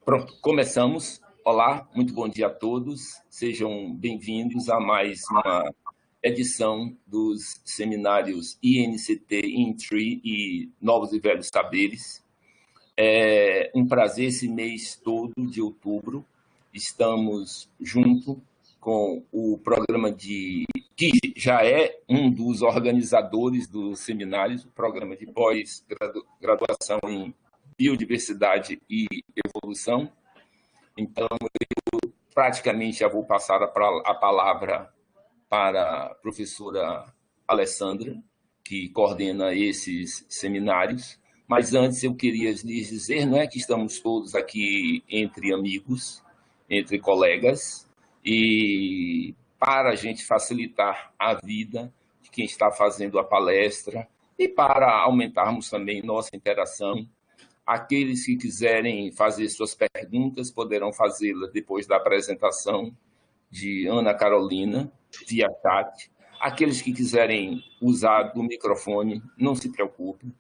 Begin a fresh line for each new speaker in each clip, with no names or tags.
Pronto, começamos. Olá, muito bom dia a todos. Sejam bem-vindos a mais uma edição dos seminários INCT, INTRI e Novos e Velhos Saberes. É um prazer esse mês todo de outubro. Estamos junto com o programa que já é um dos organizadores dos seminários, o programa de pós-graduação em Biodiversidade e Evolução. Então, eu praticamente já vou passar a palavra para a professora Alessandra, que coordena esses seminários. Mas antes eu queria lhes dizer, não é que estamos todos aqui entre amigos, entre colegas, e para a gente facilitar a vida de quem está fazendo a palestra e para aumentarmos também nossa interação, aqueles que quiserem fazer suas perguntas poderão fazê-las depois da apresentação de Ana Carolina, via chat. Aqueles que quiserem usar do microfone, não se preocupem.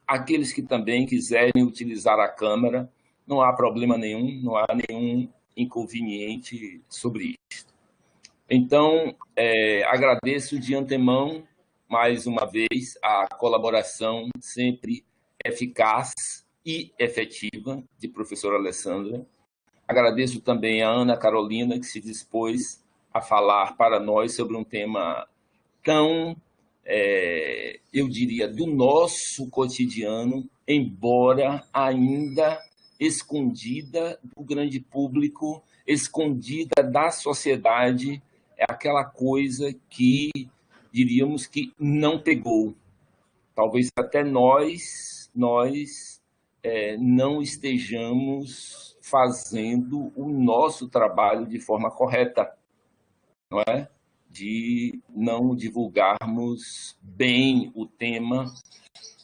Aqueles que também quiserem utilizar a câmera, não há problema nenhum, não há nenhum inconveniente sobre isso. Então, agradeço de antemão, mais uma vez, a colaboração sempre eficaz e efetiva de professora Alessandra. Agradeço também a Ana Carolina, que se dispôs a falar para nós sobre um tema tão, eu diria, do nosso cotidiano, embora ainda escondida do grande público, escondida da sociedade, é aquela coisa que diríamos que não pegou. Talvez até nós não estejamos fazendo o nosso trabalho de forma correta, não é? De não divulgarmos bem o tema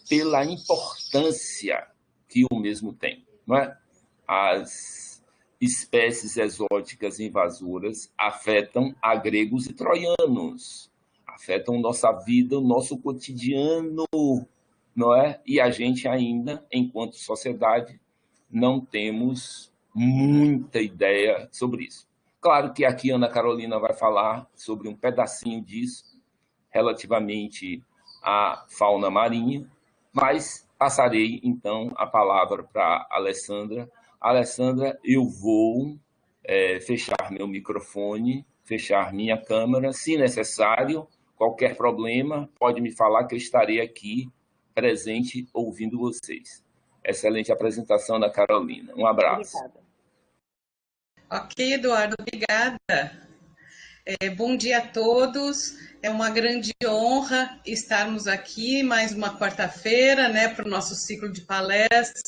pela importância que o mesmo tem, não é? As espécies exóticas invasoras afetam a gregos e troianos, afetam nossa vida, o nosso cotidiano, não é? E a gente ainda, enquanto sociedade, não temos muita ideia sobre isso. Claro que aqui a Ana Carolina vai falar sobre um pedacinho disso, relativamente à fauna marinha, mas passarei, então, a palavra para a Alessandra. Alessandra, eu vou fechar meu microfone, fechar minha câmera, se necessário, qualquer problema, pode me falar que eu estarei aqui presente ouvindo vocês. Excelente apresentação da Carolina. Um abraço.
Obrigada. Ok, Eduardo, obrigada. Bom dia a todos. É uma grande honra estarmos aqui mais uma quarta-feira, né, para o nosso ciclo de palestras.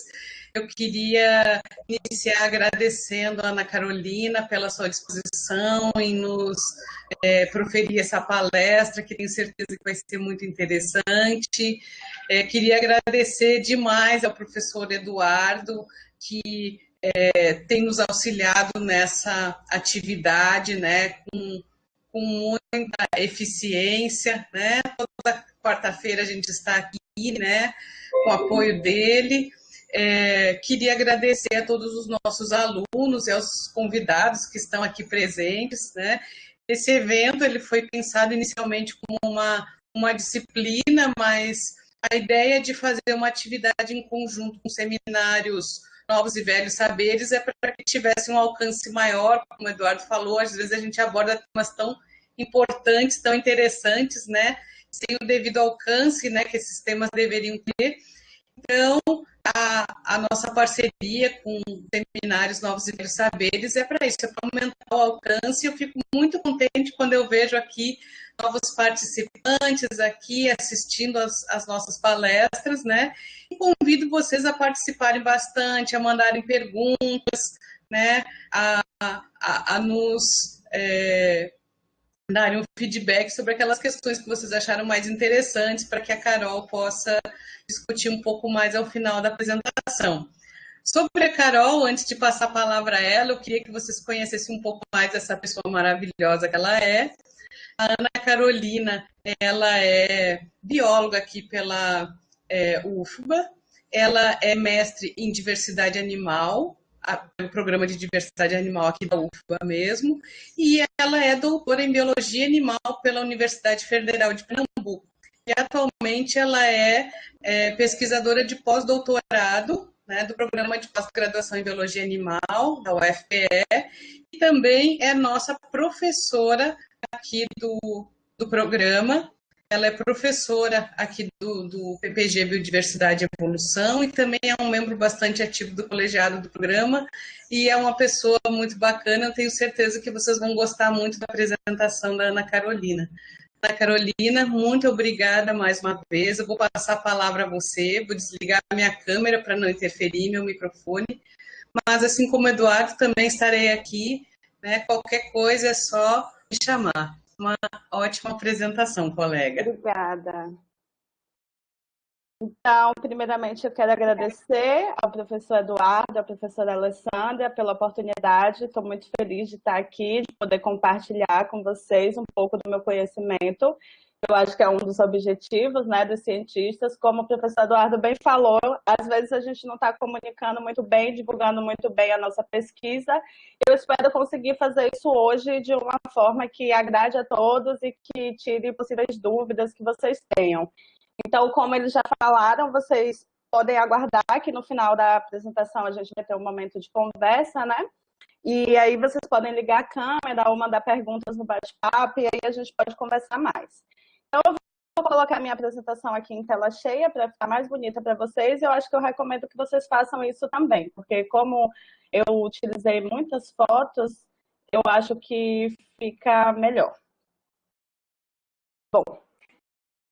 Eu queria iniciar agradecendo a Ana Carolina pela sua disposição em nos proferir essa palestra, que tenho certeza que vai ser muito interessante. Queria agradecer demais ao professor Eduardo, que tem nos auxiliado nessa atividade, né, com muita eficiência, né? Toda quarta-feira a gente está aqui, né, com o apoio dele. Queria agradecer a todos os nossos alunos e aos convidados que estão aqui presentes, né? Esse evento ele foi pensado inicialmente como uma disciplina, mas a ideia de fazer uma atividade em conjunto com seminários Novos e Velhos Saberes é para que tivesse um alcance maior, como o Eduardo falou, às vezes a gente aborda temas tão importantes, tão interessantes, né? Sem o devido alcance, né, que esses temas deveriam ter. Então, a nossa parceria com seminários Novos e Velhos Saberes é para isso, é para aumentar o alcance. Eu fico muito contente quando eu vejo aqui novos participantes aqui assistindo as nossas palestras, né? E convido vocês a participarem bastante, a mandarem perguntas, né? A nos darem um feedback sobre aquelas questões que vocês acharam mais interessantes para que a Carol possa discutir um pouco mais ao final da apresentação. Sobre a Carol, antes de passar a palavra a ela, eu queria que vocês conhecessem um pouco mais essa pessoa maravilhosa que ela é. A Ana Carolina, ela é bióloga aqui pela UFBA, ela é mestre em diversidade animal, pelo Programa de Diversidade Animal aqui da UFBA mesmo, e ela é doutora em Biologia Animal pela Universidade Federal de Pernambuco. E atualmente ela é pesquisadora de pós-doutorado, né, do Programa de Pós-Graduação em Biologia Animal, da UFPE, e também é nossa professora aqui do programa. Ela é professora aqui do PPG Biodiversidade e Evolução e também é um membro bastante ativo do colegiado do programa e é uma pessoa muito bacana. Eu tenho certeza que vocês vão gostar muito da apresentação da Ana Carolina. Ana Carolina, muito obrigada mais uma vez. Eu vou passar a palavra a você, vou desligar a minha câmera para não interferir meu microfone, mas assim como o Eduardo, também estarei aqui, né? Qualquer coisa é só me chamar. Uma ótima apresentação, colega.
Obrigada. Então, primeiramente, eu quero agradecer ao professor Eduardo, à professora Alessandra pela oportunidade. Estou muito feliz de estar aqui, de poder compartilhar com vocês um pouco do meu conhecimento. Eu acho que é um dos objetivos, né, dos cientistas. Como o professor Eduardo bem falou, às vezes a gente não está comunicando muito bem, divulgando muito bem a nossa pesquisa. Eu espero conseguir fazer isso hoje de uma forma que agrade a todos e que tire possíveis dúvidas que vocês tenham. Então, como eles já falaram, vocês podem aguardar que no final da apresentação a gente vai ter um momento de conversa, né? E aí vocês podem ligar a câmera ou mandar perguntas no bate-papo e aí a gente pode conversar mais. Então, eu vou colocar minha apresentação aqui em tela cheia para ficar mais bonita para vocês e eu acho que eu recomendo que vocês façam isso também, porque como eu utilizei muitas fotos, eu acho que fica melhor. Bom,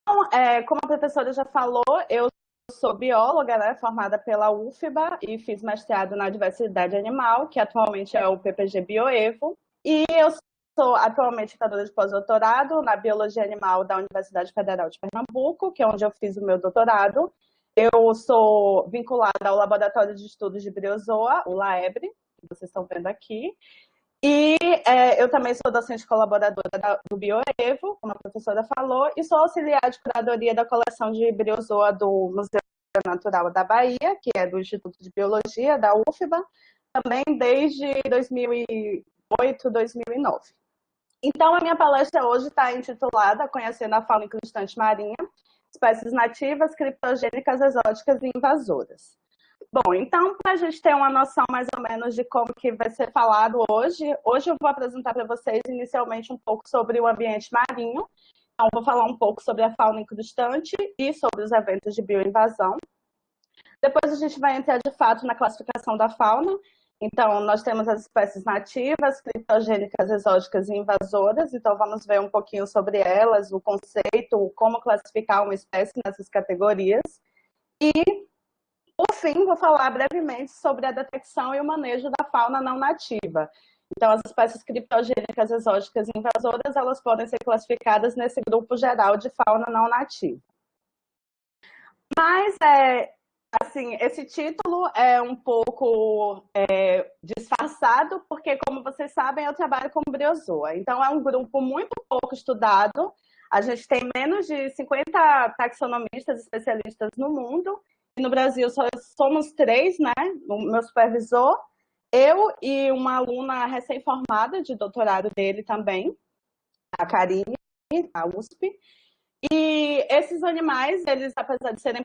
então, como a professora já falou, eu sou bióloga, né, formada pela UFBA e fiz mestrado na diversidade animal, que atualmente é o PPG Bioevo, e eu sou atualmente educadora de pós-doutorado na Biologia Animal da Universidade Federal de Pernambuco, que é onde eu fiz o meu doutorado. Eu sou vinculada ao Laboratório de Estudos de Briozoa, o LAEBRE, que vocês estão vendo aqui. E eu também sou docente colaboradora do Bioevo, como a professora falou, e sou auxiliar de curadoria da coleção de briozoa do Museu Natural da Bahia, que é do Instituto de Biologia, da UFBA, também desde 2008, 2009. Então, a minha palestra hoje está intitulada Conhecendo a Fauna Incrustante Marinha, Espécies Nativas, Criptogênicas, Exóticas e Invasoras. Bom, então, para a gente ter uma noção mais ou menos de como que vai ser falado hoje eu vou apresentar para vocês inicialmente um pouco sobre o ambiente marinho. Então, vou falar um pouco sobre a fauna incrustante e sobre os eventos de bioinvasão. Depois a gente vai entrar de fato na classificação da fauna. Então, nós temos as espécies nativas, criptogênicas, exóticas e invasoras. Então, vamos ver um pouquinho sobre elas, o conceito, como classificar uma espécie nessas categorias. E por fim, vou falar brevemente sobre a detecção e o manejo da fauna não nativa. Então, as espécies criptogênicas, exóticas e invasoras, elas podem ser classificadas nesse grupo geral de fauna não nativa. Mas, assim, esse título é um pouco disfarçado, porque, como vocês sabem, eu trabalho com briozoa. Então, é um grupo muito pouco estudado. A gente tem menos de 50 taxonomistas especialistas no mundo. No Brasil, só somos 3, né? O meu supervisor, eu e uma aluna recém-formada de doutorado dele também, a Karine, da USP. E esses animais, eles, apesar de serem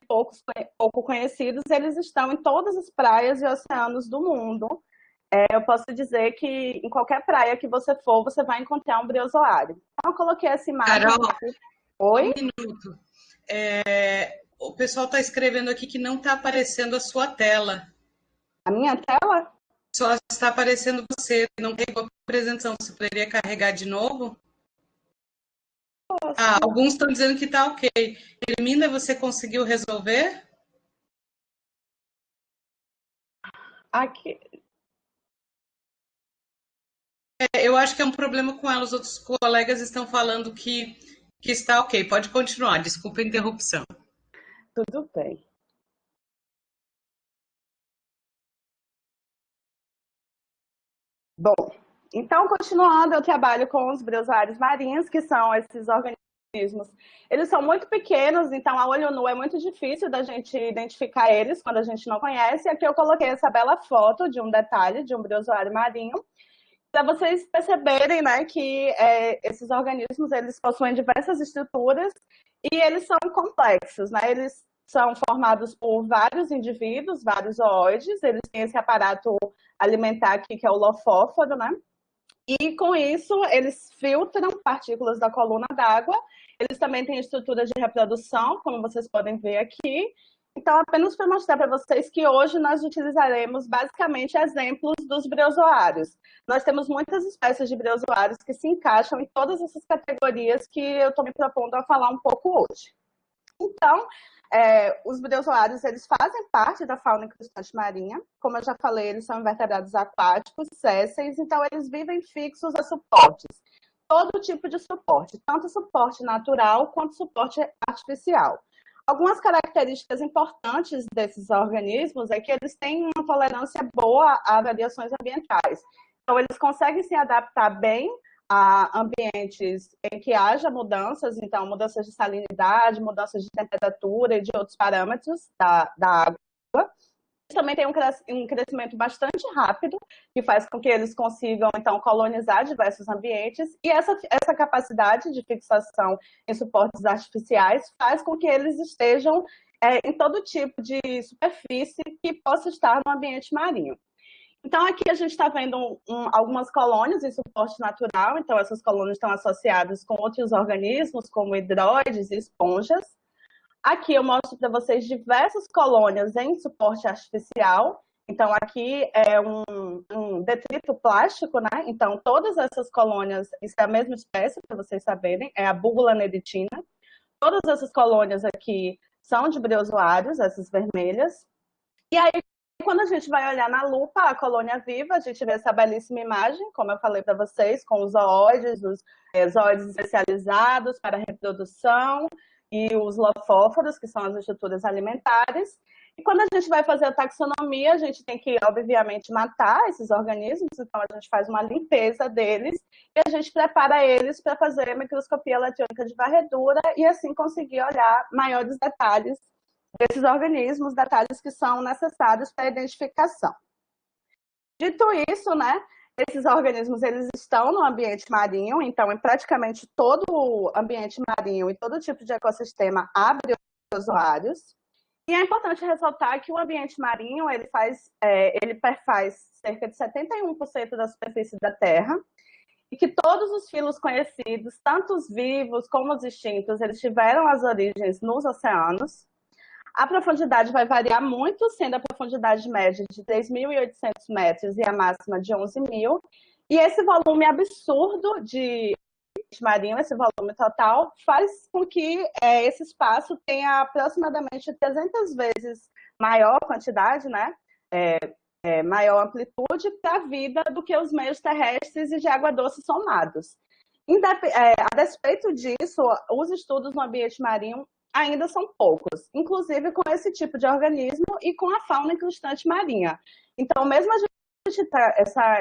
pouco conhecidos, eles estão em todas as praias e oceanos do mundo. Eu posso dizer que em qualquer praia que você for, você vai encontrar um briozoário. Então, eu coloquei essa imagem.
Carol,
aqui. Oi?
Um minuto. O pessoal está escrevendo aqui que não está aparecendo a sua tela.
A minha tela?
Só está aparecendo você, não tem a apresentação. Você poderia carregar de novo? Alguns estão dizendo que está ok. Elimina, você conseguiu resolver?
Aqui.
Eu acho que é um problema com ela. Os outros colegas estão falando que está ok. Pode continuar. Desculpa a interrupção.
Tudo bem. Bom, então, continuando, eu trabalho com os briozoários marinhos, que são esses organismos organismos, eles são muito pequenos, então a olho nu é muito difícil da gente identificar eles quando a gente não conhece. Aqui eu coloquei essa bela foto de um detalhe de um briozoário marinho, para vocês perceberem, né, que esses organismos eles possuem diversas estruturas e eles são complexos, né? Eles são formados por vários indivíduos, vários ooides, eles têm esse aparato alimentar aqui que é o lofóforo, né? E com isso eles filtram partículas da coluna d'água. Eles também têm estrutura de reprodução, como vocês podem ver aqui. Então, apenas para mostrar para vocês que hoje nós utilizaremos basicamente exemplos dos briozoários. Nós temos muitas espécies de briozoários que se encaixam em todas essas categorias que eu estou me propondo a falar um pouco hoje. Então, os briozoários eles fazem parte da fauna incrustante marinha. Como eu já falei, eles são invertebrados aquáticos, sésseis, então eles vivem fixos a suportes. Todo tipo de suporte, tanto suporte natural quanto suporte artificial. Algumas características importantes desses organismos é que eles têm uma tolerância boa a variações ambientais. Então, eles conseguem se adaptar bem a ambientes em que haja mudanças, então, mudanças de salinidade, mudanças de temperatura e de outros parâmetros da água. Eles também têm um crescimento bastante rápido, que faz com que eles consigam, então, colonizar diversos ambientes, e essa capacidade de fixação em suportes artificiais faz com que eles estejam em todo tipo de superfície que possa estar no ambiente marinho. Então, aqui a gente está vendo algumas colônias em suporte natural, então essas colônias estão associadas com outros organismos, como hidroides e esponjas. Aqui eu mostro para vocês diversas colônias em suporte artificial. Então, aqui é um detrito plástico, né? Então, todas essas colônias, isso é a mesma espécie, para vocês saberem, é a búbula neritina. Todas essas colônias aqui são de briozoários, essas vermelhas. E aí, quando a gente vai olhar na lupa a colônia viva, a gente vê essa belíssima imagem, como eu falei para vocês, com os zoóides, os zoóides especializados para reprodução e os lofóforos, que são as estruturas alimentares. E quando a gente vai fazer a taxonomia, a gente tem que, obviamente, matar esses organismos, então a gente faz uma limpeza deles e a gente prepara eles para fazer a microscopia eletrônica de varredura e assim conseguir olhar maiores detalhes desses organismos, detalhes que são necessários para a identificação. Dito isso, né, esses organismos eles estão no ambiente marinho, então em praticamente todo o ambiente marinho e todo tipo de ecossistema há briozoários. E é importante ressaltar que o ambiente marinho ele perfaz cerca de 71% da superfície da Terra e que todos os filos conhecidos, tanto os vivos como os extintos, eles tiveram as origens nos oceanos. A profundidade vai variar muito, sendo a profundidade média de 3.800 metros e a máxima de 11.000. E esse volume absurdo de marinho, esse volume total, faz com que esse espaço tenha aproximadamente 300 vezes maior quantidade, né? Maior amplitude para a vida do que os meios terrestres e de água doce somados. A despeito disso, os estudos no ambiente marinho ainda são poucos, inclusive com esse tipo de organismo e com a fauna incrustante marinha. Então, mesmo a gente ter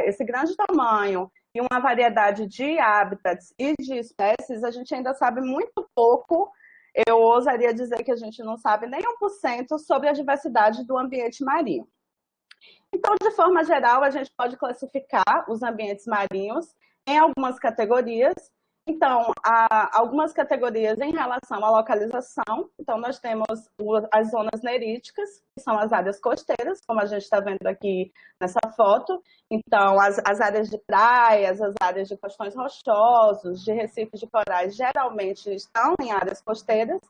esse grande tamanho e uma variedade de hábitats e de espécies, a gente ainda sabe muito pouco. Eu ousaria dizer que a gente não sabe nem 1% sobre a diversidade do ambiente marinho. Então, de forma geral, a gente pode classificar os ambientes marinhos em algumas categorias. Então, há algumas categorias em relação à localização. Então, nós temos as zonas neríticas, que são as áreas costeiras, como a gente está vendo aqui nessa foto. Então, as áreas de praias, as áreas de costões rochosos, de recifes de corais, geralmente estão em áreas costeiras.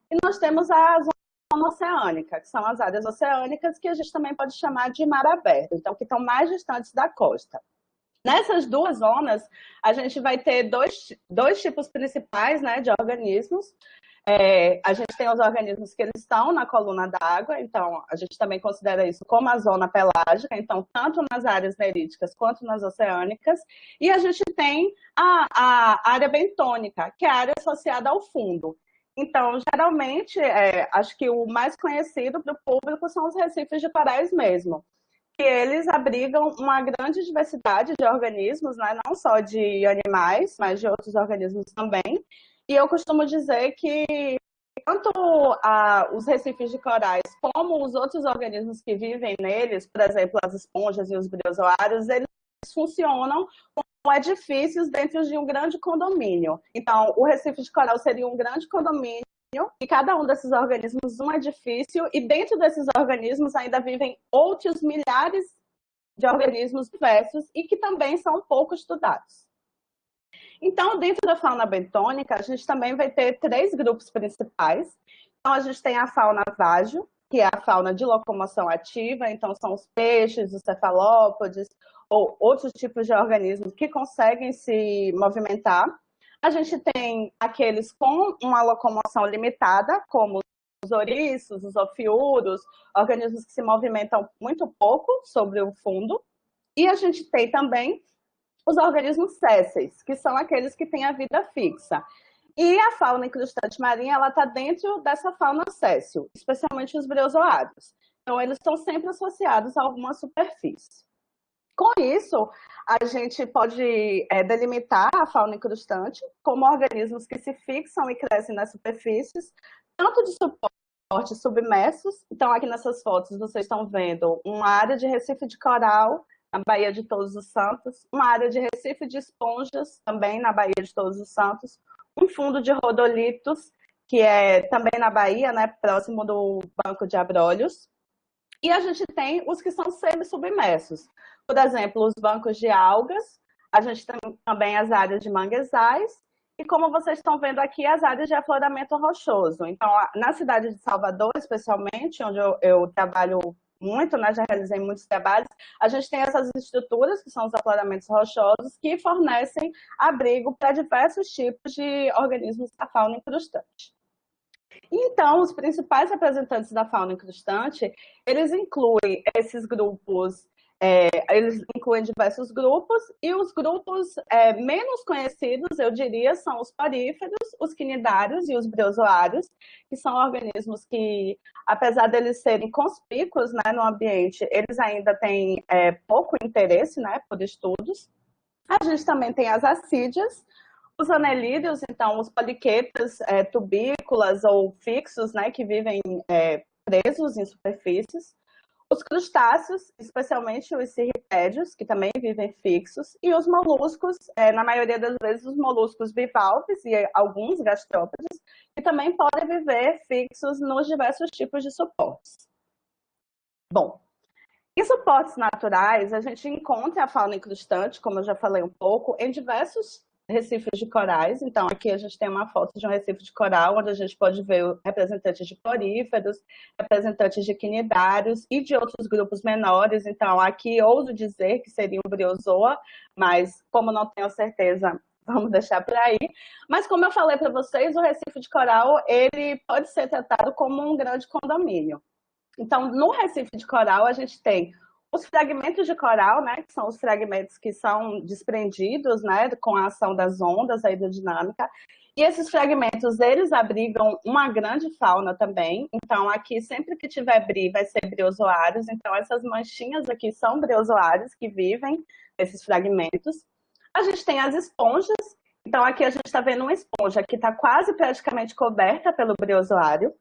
E nós temos a zona oceânica, que são as áreas oceânicas, que a gente também pode chamar de mar aberto, então, que estão mais distantes da costa. Nessas duas zonas, a gente vai ter dois tipos principais, né, de organismos. A gente tem os organismos que eles estão na coluna d'água, então a gente também considera isso como a zona pelágica, então tanto nas áreas neríticas quanto nas oceânicas. E a gente tem a área bentônica, que é a área associada ao fundo. Então, geralmente, acho que o mais conhecido para o público são os recifes de corais mesmo, que eles abrigam uma grande diversidade de organismos, né? Não só de animais, mas de outros organismos também. E eu costumo dizer que tanto os recifes de corais como os outros organismos que vivem neles, por exemplo, as esponjas e os briozoários, eles funcionam como edifícios dentro de um grande condomínio. Então, o recife de coral seria um grande condomínio e cada um desses organismos um edifício, e dentro desses organismos ainda vivem outros milhares de organismos diversos e que também são pouco estudados. Então, dentro da fauna bentônica, a gente também vai ter 3 grupos principais. Então, a gente tem a fauna vágio, que é a fauna de locomoção ativa, então são os peixes, os cefalópodes, ou outros tipos de organismos que conseguem se movimentar. A gente tem aqueles com uma locomoção limitada, como os ouriços, os ofiuros, organismos que se movimentam muito pouco sobre o fundo. E a gente tem também os organismos sésseis, que são aqueles que têm a vida fixa. E a fauna incrustante marinha, ela está dentro dessa fauna séssil, especialmente os briozoários. Então, eles estão sempre associados a alguma superfície. Com isso, a gente pode delimitar a fauna incrustante como organismos que se fixam e crescem nas superfícies, tanto de suporte submersos. Então, aqui nessas fotos, vocês estão vendo uma área de recife de coral na Baía de Todos os Santos, uma área de recife de esponjas, também na Baía de Todos os Santos, um fundo de rodolitos, que é também na Bahia, né, próximo do Banco de Abrolhos. E a gente tem os que são semi-submersos. Por exemplo, os bancos de algas, a gente tem também as áreas de manguezais, e como vocês estão vendo aqui, as áreas de afloramento rochoso. Então, na cidade de Salvador, especialmente, onde eu trabalho muito, né, já realizei muitos trabalhos, a gente tem essas estruturas, que são os afloramentos rochosos, que fornecem abrigo para diversos tipos de organismos da fauna incrustante. Então, os principais representantes da fauna incrustante, eles incluem esses grupos, eles incluem diversos grupos, e os grupos menos conhecidos, eu diria, são os poríferos, os quinidários e os briozoários, que são organismos que, apesar deles serem conspícuos, né, no ambiente, eles ainda têm pouco interesse, né, por estudos. A gente também tem as assídeas, os anelídeos, então, os poliquetas tubícolas ou fixos, né, que vivem presos em superfícies. Os crustáceos, especialmente os cirripédios, que também vivem fixos. E os moluscos, na maioria das vezes, os moluscos bivalves e alguns gastrópodes, que também podem viver fixos nos diversos tipos de suportes. Bom, em suportes naturais, a gente encontra a fauna incrustante, como eu já falei um pouco, em diversos recifes de corais. Então, aqui a gente tem uma foto de um recife de coral, onde a gente pode ver representantes de poríferos, representantes de quinidários e de outros grupos menores. Então, aqui ouso dizer que seria um briozoa, mas como não tenho certeza, vamos deixar por aí. Mas como eu falei para vocês, o recife de coral, ele pode ser tratado como um grande condomínio. Então, no recife de coral, a gente tem os fragmentos de coral, né, que são os fragmentos que são desprendidos, né, com a ação das ondas, a hidrodinâmica. E esses fragmentos, eles abrigam uma grande fauna também. Então, aqui, sempre que tiver bri, vai ser briozoários. Então, essas manchinhas aqui são briozoários que vivem nesses fragmentos. A gente tem as esponjas. Então, aqui a gente está vendo uma esponja que está quase praticamente coberta pelo briozoário.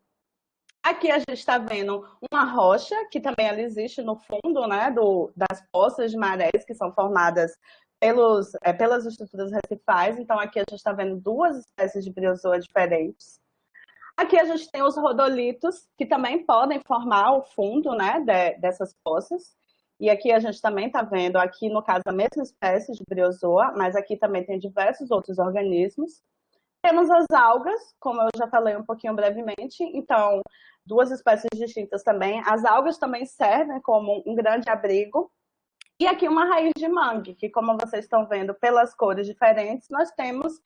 Aqui a gente está vendo uma rocha, que também ela existe no fundo, né, das poças de marés, que são formadas pelas estruturas recifais. Então, aqui a gente está vendo 2 espécies de briozoa diferentes. Aqui a gente tem os rodolitos, que também podem formar o fundo, né, dessas poças. E aqui a gente também está vendo, aqui no caso, a mesma espécie de briozoa, mas aqui também tem diversos outros organismos. Temos as algas, como eu já falei um pouquinho brevemente, então 2 espécies distintas também. As algas também servem como um grande abrigo. E aqui uma raiz de mangue, que como vocês estão vendo pelas cores diferentes, nós temos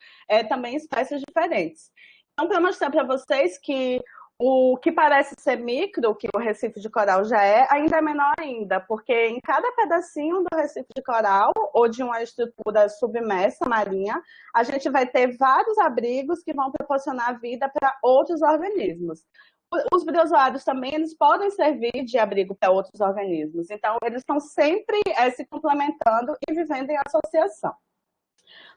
também espécies diferentes. Então, para mostrar para vocês que o que parece ser micro, que o recife de coral já ainda é menor ainda, porque em cada pedacinho do recife de coral ou de uma estrutura submersa marinha, a gente vai ter vários abrigos que vão proporcionar vida para outros organismos. Os briozoários também, eles podem servir de abrigo para outros organismos. Então, eles estão sempre se complementando e vivendo em associação.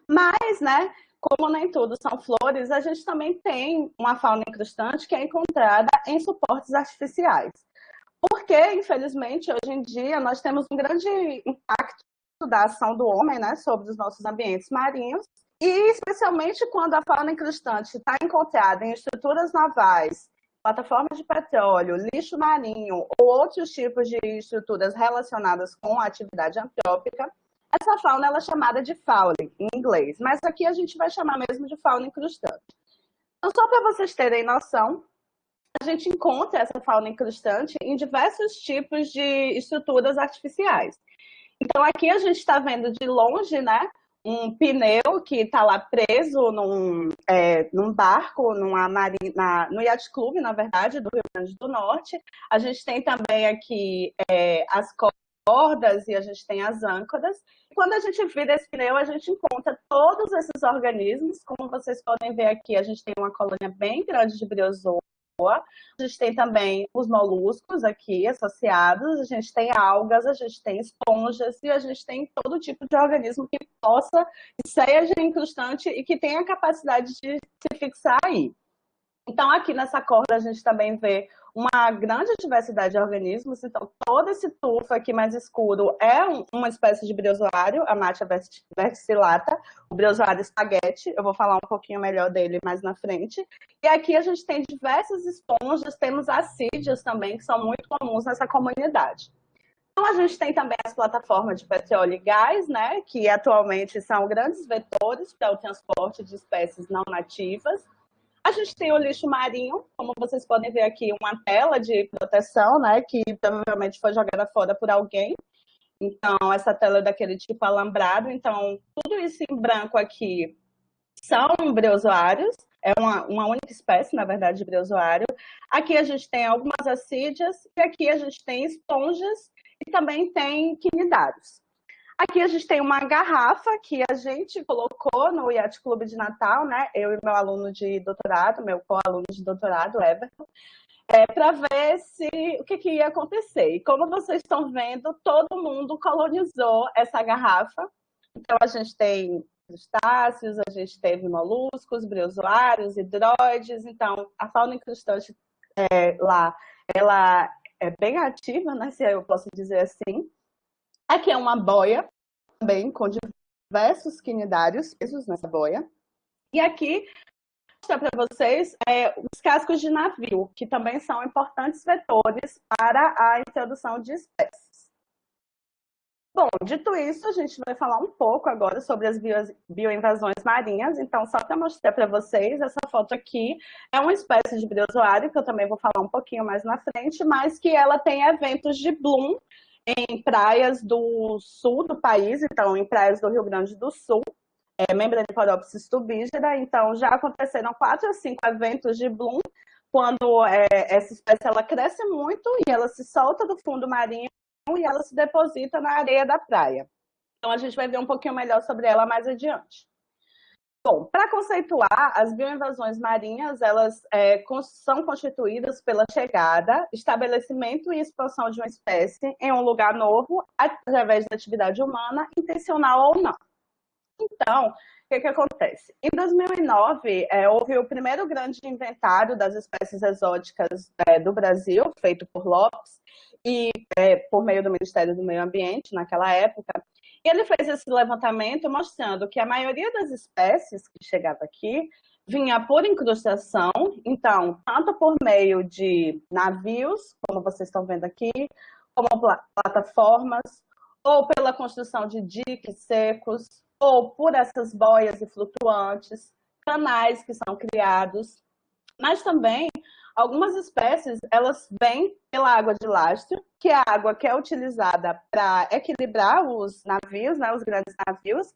Mas, né, como nem tudo são flores, a gente também tem uma fauna incrustante que é encontrada em suportes artificiais. Porque, infelizmente, hoje em dia, nós temos um grande impacto da ação do homem, né, sobre os nossos ambientes marinhos, e especialmente quando a fauna incrustante está encontrada em estruturas navais, plataformas de petróleo, lixo marinho ou outros tipos de estruturas relacionadas com a atividade antrópica, essa fauna ela é chamada de fouling, em inglês, mas aqui a gente vai chamar mesmo de fauna incrustante. Então, só para vocês terem noção, a gente encontra essa fauna incrustante em diversos tipos de estruturas artificiais. Então, aqui a gente está vendo de longe, né, um pneu que está lá preso num barco, no Yacht Club, na verdade, do Rio Grande do Norte. A gente tem também aqui as cordas e a gente tem as âncoras. Quando a gente vira esse pneu, a gente encontra todos esses organismos. Como vocês podem ver aqui, a gente tem uma colônia bem grande de briozoa. A gente tem também os moluscos aqui associados, a gente tem algas, a gente tem esponjas e a gente tem todo tipo de organismo que possa, que seja incrustante e que tenha a capacidade de se fixar aí. Então, aqui nessa corda, a gente também vê uma grande diversidade de organismos. Então, todo esse tufo aqui mais escuro é uma espécie de briozoário, a Matia verticillata, o briozoário espaguete. Eu vou falar um pouquinho melhor dele mais na frente. E aqui a gente tem diversas esponjas, temos assídeas também, que são muito comuns nessa comunidade. Então, a gente tem também as plataformas de petróleo e gás, né, que atualmente são grandes vetores para o transporte de espécies não nativas. A gente tem o lixo marinho, como vocês podem ver aqui, uma tela de proteção, né, que provavelmente foi jogada fora por alguém. Então, essa tela é daquele tipo alambrado. Então, tudo isso em branco aqui são briozoários. É uma única espécie, na verdade, de briozoário. Aqui a gente tem algumas assídeas e aqui a gente tem esponjas e também tem quinidários. Aqui a gente tem uma garrafa que a gente colocou no Yacht Club de Natal, né? Eu e meu aluno de doutorado, meu co-aluno de doutorado, Everton, para ver o que ia acontecer. E como vocês estão vendo, todo mundo colonizou essa garrafa. Então a gente tem crustáceos, a gente teve moluscos, briozoários, hidroides. Então a fauna incrustante lá, ela é bem ativa, né? Se eu posso dizer assim. Aqui é uma boia, também com diversos quinidários presos nessa boia. E aqui, vou mostrar para vocês os cascos de navio, que também são importantes vetores para a introdução de espécies. Bom, dito isso, a gente vai falar um pouco agora sobre as bioinvasões marinhas. Então, só para mostrar para vocês, essa foto aqui é uma espécie de briozoário, que eu também vou falar um pouquinho mais na frente, mas que ela tem eventos de bloom em praias do sul do país, então em praias do Rio Grande do Sul, Membranicoropsis tubígera. Então já aconteceram 4 a 5 eventos de bloom, quando essa espécie ela cresce muito e ela se solta do fundo marinho e ela se deposita na areia da praia. Então a gente vai ver um pouquinho melhor sobre ela mais adiante. Bom, para conceituar, as bioinvasões marinhas, elas são constituídas pela chegada, estabelecimento e expansão de uma espécie em um lugar novo, através da atividade humana, intencional ou não. Então, o que acontece? Em 2009, houve o primeiro grande inventário das espécies exóticas do Brasil, feito por Lopes, e por meio do Ministério do Meio Ambiente, naquela época. E ele fez esse levantamento mostrando que a maioria das espécies que chegava aqui vinha por incrustação, então, tanto por meio de navios, como vocês estão vendo aqui, como plataformas, ou pela construção de diques secos, ou por essas boias e flutuantes, canais que são criados, mas também algumas espécies, elas vêm pela água de lastro, que é a água que é utilizada para equilibrar os navios, né, os grandes navios.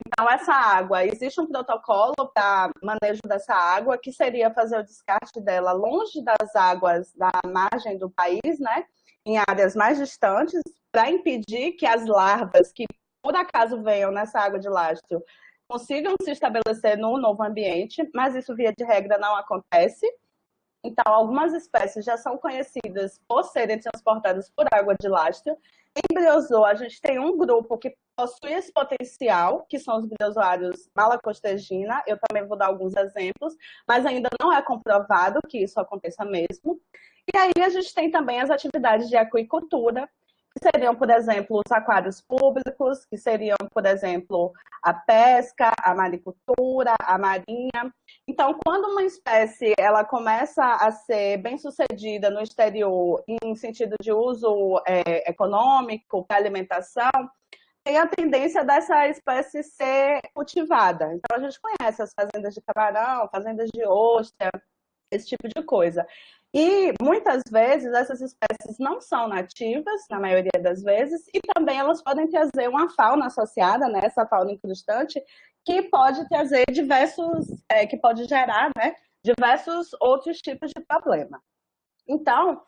Então, essa água, existe um protocolo para manejo dessa água, que seria fazer o descarte dela longe das águas da margem do país, né, em áreas mais distantes, para impedir que as larvas que, por acaso, venham nessa água de lastro consigam se estabelecer num novo ambiente, mas isso, via de regra, não acontece. Então, algumas espécies já são conhecidas por serem transportadas por água de lastro. Em briozoa, a gente tem um grupo que possui esse potencial, que são os briozoários malacostregina. Eu também vou dar alguns exemplos, mas ainda não é comprovado que isso aconteça mesmo. E aí a gente tem também as atividades de aquicultura, que seriam, por exemplo, os aquários públicos, que seriam, por exemplo, a pesca, a maricultura, a marinha. Então, quando uma espécie ela começa a ser bem-sucedida no exterior, em sentido de uso econômico, para alimentação, tem a tendência dessa espécie ser cultivada. Então, a gente conhece as fazendas de camarão, fazendas de ostra, esse tipo de coisa. E, muitas vezes, essas espécies não são nativas, na maioria das vezes, e também elas podem trazer uma fauna associada, né, essa fauna incrustante, que pode trazer que pode gerar, né, diversos outros tipos de problema. Então,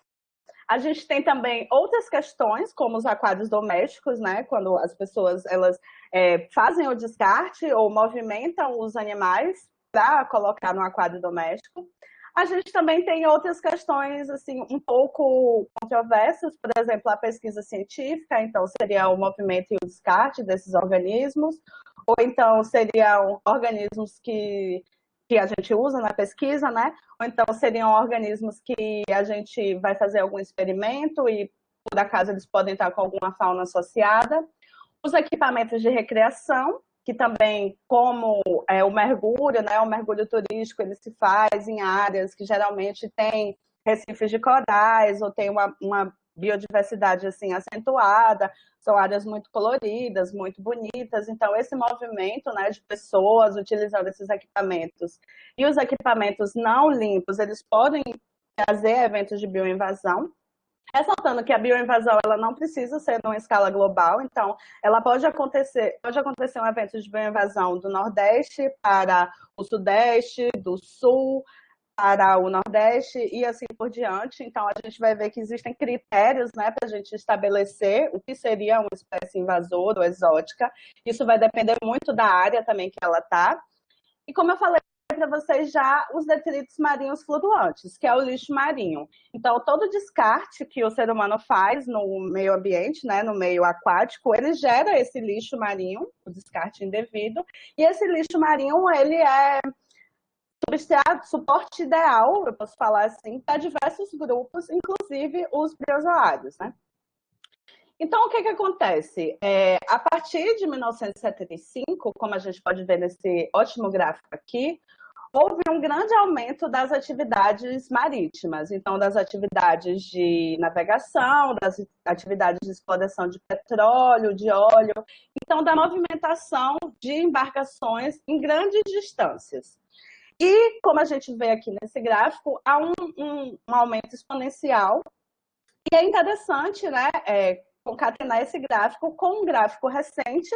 a gente tem também outras questões, como os aquários domésticos, né, quando as pessoas elas fazem o descarte ou movimentam os animais para colocar no aquário doméstico. A gente também tem outras questões assim, um pouco controversas, por exemplo, a pesquisa científica, então seria o movimento e o descarte desses organismos, ou então seriam organismos que a gente usa na pesquisa, né? Ou então seriam organismos que a gente vai fazer algum experimento e, por acaso, eles podem estar com alguma fauna associada. Os equipamentos de recreação, que também, como o mergulho, né? O mergulho turístico, ele se faz em áreas que geralmente tem recifes de corais ou tem uma biodiversidade assim acentuada, são áreas muito coloridas, muito bonitas. Então, esse movimento, né, de pessoas utilizando esses equipamentos e os equipamentos não limpos, eles podem trazer eventos de bioinvasão. Ressaltando que a bioinvasão ela não precisa ser numa escala global, então ela pode acontecer um evento de bioinvasão do Nordeste para o Sudeste, do Sul para o Nordeste e assim por diante. Então, a gente vai ver que existem critérios, né, para a gente estabelecer o que seria uma espécie invasora ou exótica. Isso vai depender muito da área também que ela está. E como eu falei para vocês já, os detritos marinhos flutuantes, que é o lixo marinho. Então, todo descarte que o ser humano faz no meio ambiente, né, no meio aquático, ele gera esse lixo marinho, o descarte indevido, e esse lixo marinho, ele é suporte ideal, eu posso falar assim, para diversos grupos, inclusive os briozoários, né? Então, o que acontece? A partir de 1975, como a gente pode ver nesse ótimo gráfico aqui, houve um grande aumento das atividades marítimas, então das atividades de navegação, das atividades de exploração de petróleo, de óleo, então da movimentação de embarcações em grandes distâncias. E, como a gente vê aqui nesse gráfico, há um aumento exponencial. E é interessante, né, concatenar esse gráfico com um gráfico recente,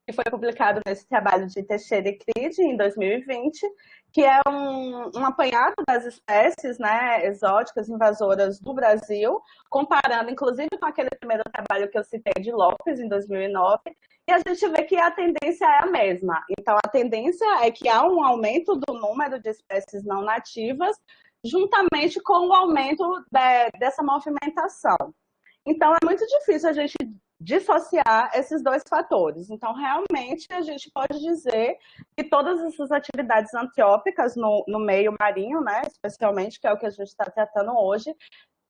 que foi publicado nesse trabalho de Teixeira e Cride, em 2020, que é um apanhado das espécies, né, exóticas, invasoras do Brasil, comparando, inclusive, com aquele primeiro trabalho que eu citei de Lopes, em 2009, e a gente vê que a tendência é a mesma. Então, a tendência é que há um aumento do número de espécies não nativas, juntamente com o aumento dessa movimentação. Então, é muito difícil a gente dissociar esses dois fatores. Então, realmente, a gente pode dizer que todas essas atividades antrópicas no meio marinho, né, especialmente, que é o que a gente está tratando hoje,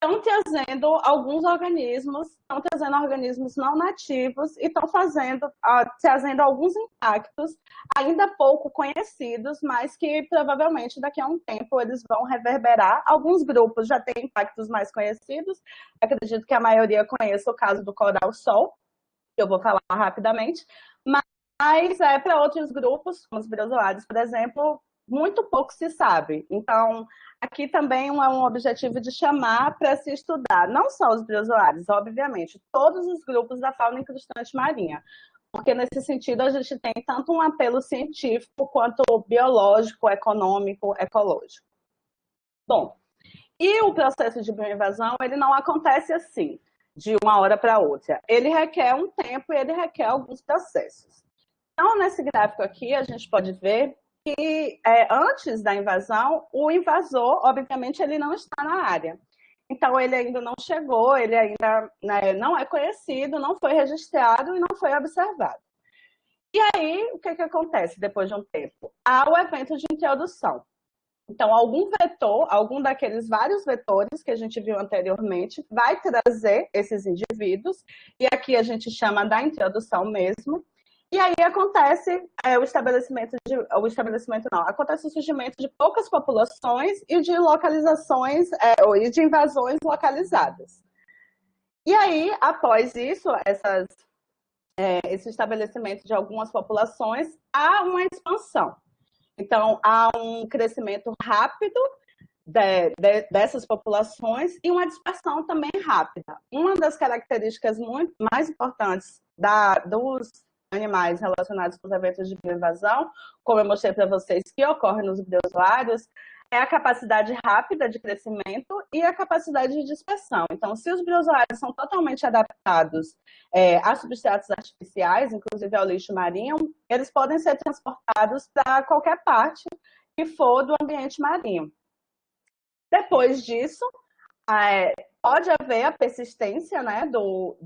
estão trazendo alguns organismos, estão trazendo organismos não nativos e estão trazendo alguns impactos ainda pouco conhecidos, mas que provavelmente daqui a um tempo eles vão reverberar. Alguns grupos já têm impactos mais conhecidos, acredito que a maioria conheça o caso do coral-sol, que eu vou falar rapidamente, mas para outros grupos, como os briozoários, por exemplo, muito pouco se sabe. Então, aqui também é um objetivo de chamar para se estudar, não só os briozoários, obviamente, todos os grupos da fauna incrustante marinha, porque nesse sentido a gente tem tanto um apelo científico quanto biológico, econômico, ecológico. Bom, e o processo de bioinvasão, ele não acontece assim, de uma hora para outra. Ele requer um tempo e ele requer alguns processos. Então, nesse gráfico aqui, a gente pode ver que antes da invasão, o invasor, obviamente, ele não está na área. Então, ele ainda não chegou, ele ainda não é conhecido, não foi registrado e não foi observado. E aí, o que acontece depois de um tempo? Há o evento de introdução. Então, algum vetor, algum daqueles vários vetores que a gente viu anteriormente, vai trazer esses indivíduos, e aqui a gente chama da introdução mesmo, e aí acontece acontece o surgimento de poucas populações e de localizações, e de invasões localizadas. E aí, após isso, esse estabelecimento de algumas populações, há uma expansão. Então, há um crescimento rápido dessas populações e uma dispersão também rápida. Uma das características muito mais importantes dos animais relacionados com os eventos de bioinvasão, como eu mostrei para vocês, que ocorre nos briozoários, é a capacidade rápida de crescimento e a capacidade de dispersão. Então, se os briozoários são totalmente adaptados a substratos artificiais, inclusive ao lixo marinho, eles podem ser transportados para qualquer parte que for do ambiente marinho. Depois disso, pode haver a persistência, né, do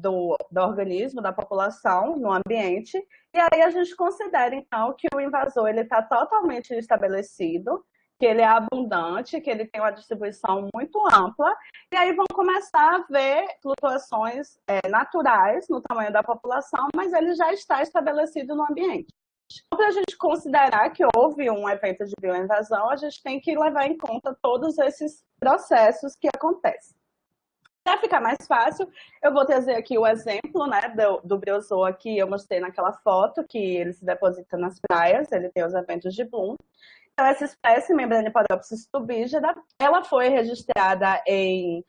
organismo, da população no ambiente, e aí a gente considera, então, que o invasor está totalmente estabelecido, que ele é abundante, que ele tem uma distribuição muito ampla, e aí vão começar a ver flutuações naturais no tamanho da população, mas ele já está estabelecido no ambiente. Para a gente considerar que houve um evento de bioinvasão, a gente tem que levar em conta todos esses processos que acontecem. Para ficar mais fácil, eu vou trazer aqui o exemplo, né, do briozoa que eu mostrei naquela foto, que ele se deposita nas praias, ele tem os eventos de bloom. Então, essa espécie, Membranipodeopsis tubígera, ela foi registrada em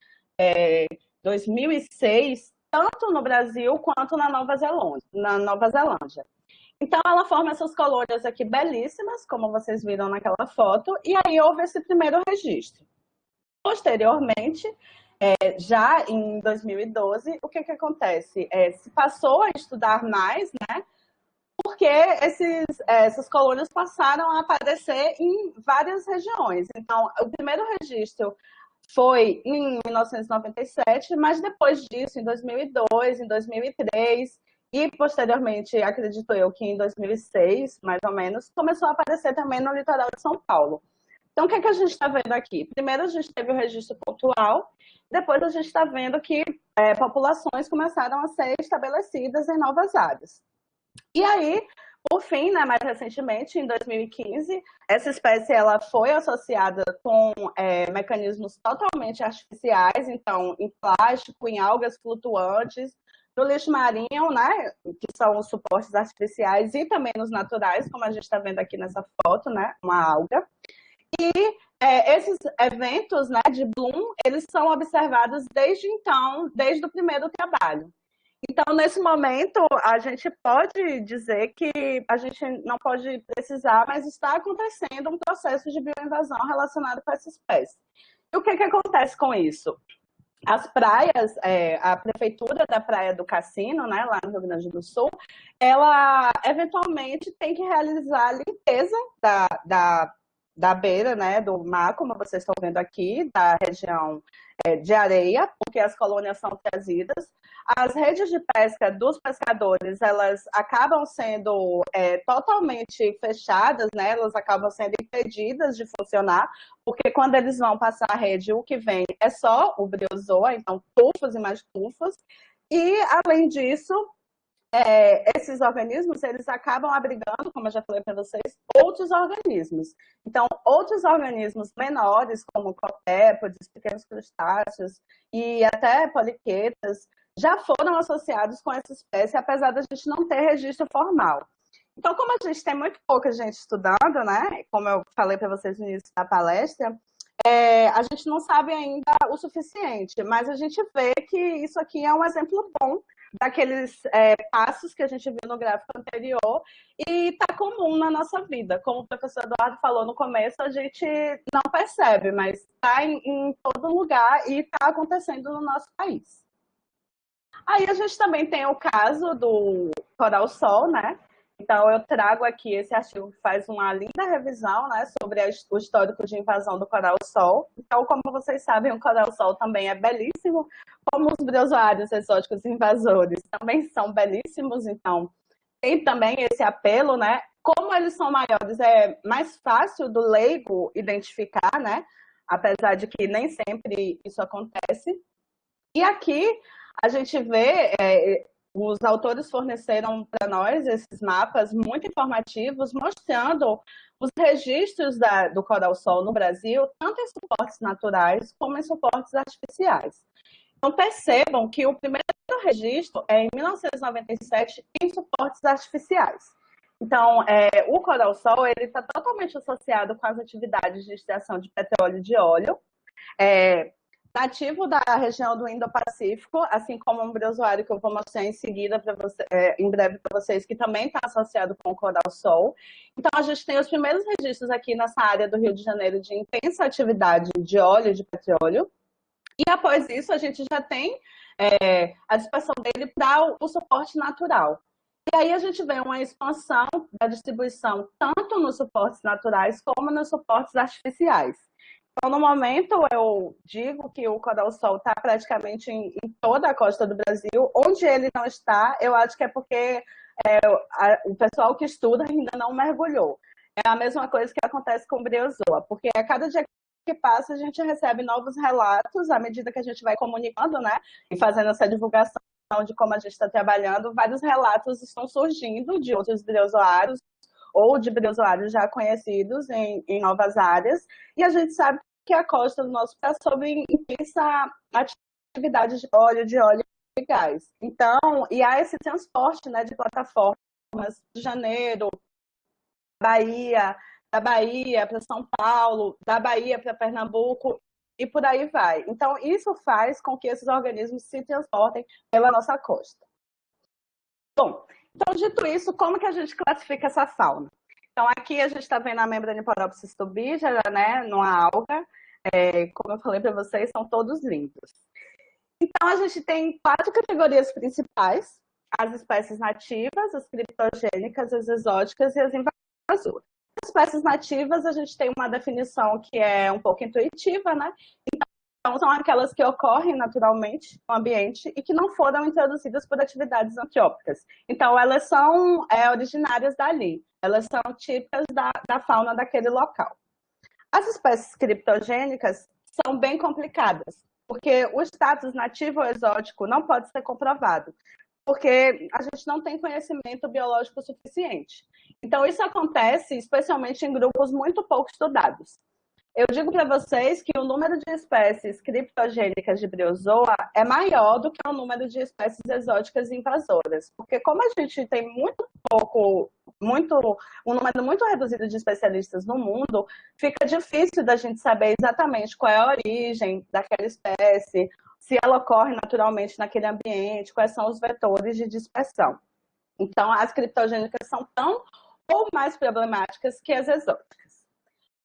2006, tanto no Brasil quanto na Nova Zelândia. Então, ela forma essas colônias aqui belíssimas, como vocês viram naquela foto, e aí houve esse primeiro registro. Posteriormente, já em 2012, o que acontece? Se passou a estudar mais, né? Porque essas colônias passaram a aparecer em várias regiões. Então, o primeiro registro foi em 1997, mas depois disso, em 2002, em 2003, e posteriormente, acredito eu, que em 2006, mais ou menos, começou a aparecer também no litoral de São Paulo. Então, o que a gente está vendo aqui? Primeiro, a gente teve o registro pontual, depois a gente está vendo que populações começaram a ser estabelecidas em novas áreas. E aí, por fim, né, mais recentemente, em 2015, essa espécie ela foi associada com mecanismos totalmente artificiais, então, em plástico, em algas flutuantes, no lixo marinho, né, que são os suportes artificiais, e também nos naturais, como a gente está vendo aqui nessa foto, né, uma alga. E esses eventos, né, de bloom, eles são observados desde então, desde o primeiro trabalho. Então, nesse momento, a gente pode dizer que a gente não pode precisar, mas está acontecendo um processo de bioinvasão relacionado com essa espécie. E o que acontece com isso? As praias, a prefeitura da Praia do Cassino, né, lá no Rio Grande do Sul, ela eventualmente tem que realizar a limpeza da beira, né, do mar, como vocês estão vendo aqui, da região de areia, porque as colônias são trazidas. As redes de pesca dos pescadores, elas acabam sendo totalmente fechadas, né? Elas acabam sendo impedidas de funcionar, porque quando eles vão passar a rede, o que vem é só o briozoa, então tufos e mais tufos. E, além disso, esses organismos, eles acabam abrigando, como eu já falei para vocês, outros organismos. Então, outros organismos menores, como copépodes, pequenos crustáceos e até poliquetas, já foram associados com essa espécie, apesar da gente não ter registro formal. Então, como a gente tem muito pouca gente estudando, né, como eu falei para vocês no início da palestra, a gente não sabe ainda o suficiente, mas a gente vê que isso aqui é um exemplo bom daqueles passos que a gente viu no gráfico anterior e está comum na nossa vida. Como o professor Eduardo falou no começo, a gente não percebe, mas está em todo lugar e está acontecendo no nosso país. Aí a gente também tem o caso do coral-sol, né? Então, eu trago aqui esse artigo que faz uma linda revisão, né, sobre o histórico de invasão do coral-sol. Então, como vocês sabem, o coral-sol também é belíssimo, como os briozoários exóticos invasores também são belíssimos. Então, tem também esse apelo, né? Como eles são maiores, é mais fácil do leigo identificar, né? Apesar de que nem sempre isso acontece. E aqui a gente vê, os autores forneceram para nós esses mapas muito informativos, mostrando os registros do coral-sol no Brasil, tanto em suportes naturais como em suportes artificiais. Então, percebam que o primeiro registro é em 1997 em suportes artificiais. Então, o coral-sol está totalmente associado com as atividades de extração de petróleo e de óleo, nativo da região do Indo-Pacífico, assim como um briozoário que eu vou mostrar em seguida, em breve para vocês, que também está associado com o coral-sol. Então, a gente tem os primeiros registros aqui nessa área do Rio de Janeiro de intensa atividade de óleo e de petróleo. E após isso, a gente já tem a dispersão dele para o suporte natural. E aí a gente vê uma expansão da distribuição tanto nos suportes naturais como nos suportes artificiais. Então, no momento, eu digo que o coral-sol está praticamente em toda a costa do Brasil. Onde ele não está, eu acho que é porque o pessoal que estuda ainda não mergulhou. É a mesma coisa que acontece com o briozoa, porque a cada dia que passa, a gente recebe novos relatos, à medida que a gente vai comunicando, né, e fazendo essa divulgação de como a gente está trabalhando, vários relatos estão surgindo de outros briozoários ou de briozoários já conhecidos em novas áreas, e a gente sabe que a costa do nosso país está sob intensa atividade de óleo e gás. Então, e há esse transporte, né, de plataformas de Janeiro, Bahia, da Bahia para São Paulo, da Bahia para Pernambuco e por aí vai. Então, isso faz com que esses organismos se transportem pela nossa costa. Bom, então, dito isso, como que a gente classifica essa fauna? Então, aqui a gente está vendo a Membraniphoropsis stubigera, né, numa alga. Como eu falei para vocês, são todos lindos. Então, a gente tem 4 categorias principais: as espécies nativas, as criptogênicas, as exóticas e as invasoras. As espécies nativas, a gente tem uma definição que é um pouco intuitiva, né? Então, são aquelas que ocorrem naturalmente no ambiente e que não foram introduzidas por atividades antrópicas. Então, elas são originárias dali, elas são típicas da fauna daquele local. As espécies criptogênicas são bem complicadas, porque o status nativo ou exótico não pode ser comprovado, porque a gente não tem conhecimento biológico suficiente. Então, isso acontece especialmente em grupos muito pouco estudados. Eu digo para vocês que o número de espécies criptogênicas de briozoa é maior do que o número de espécies exóticas invasoras, porque como a gente tem um número muito reduzido de especialistas no mundo, fica difícil da gente saber exatamente qual é a origem daquela espécie, se ela ocorre naturalmente naquele ambiente, quais são os vetores de dispersão. Então, as criptogênicas são tão ou mais problemáticas que as exóticas.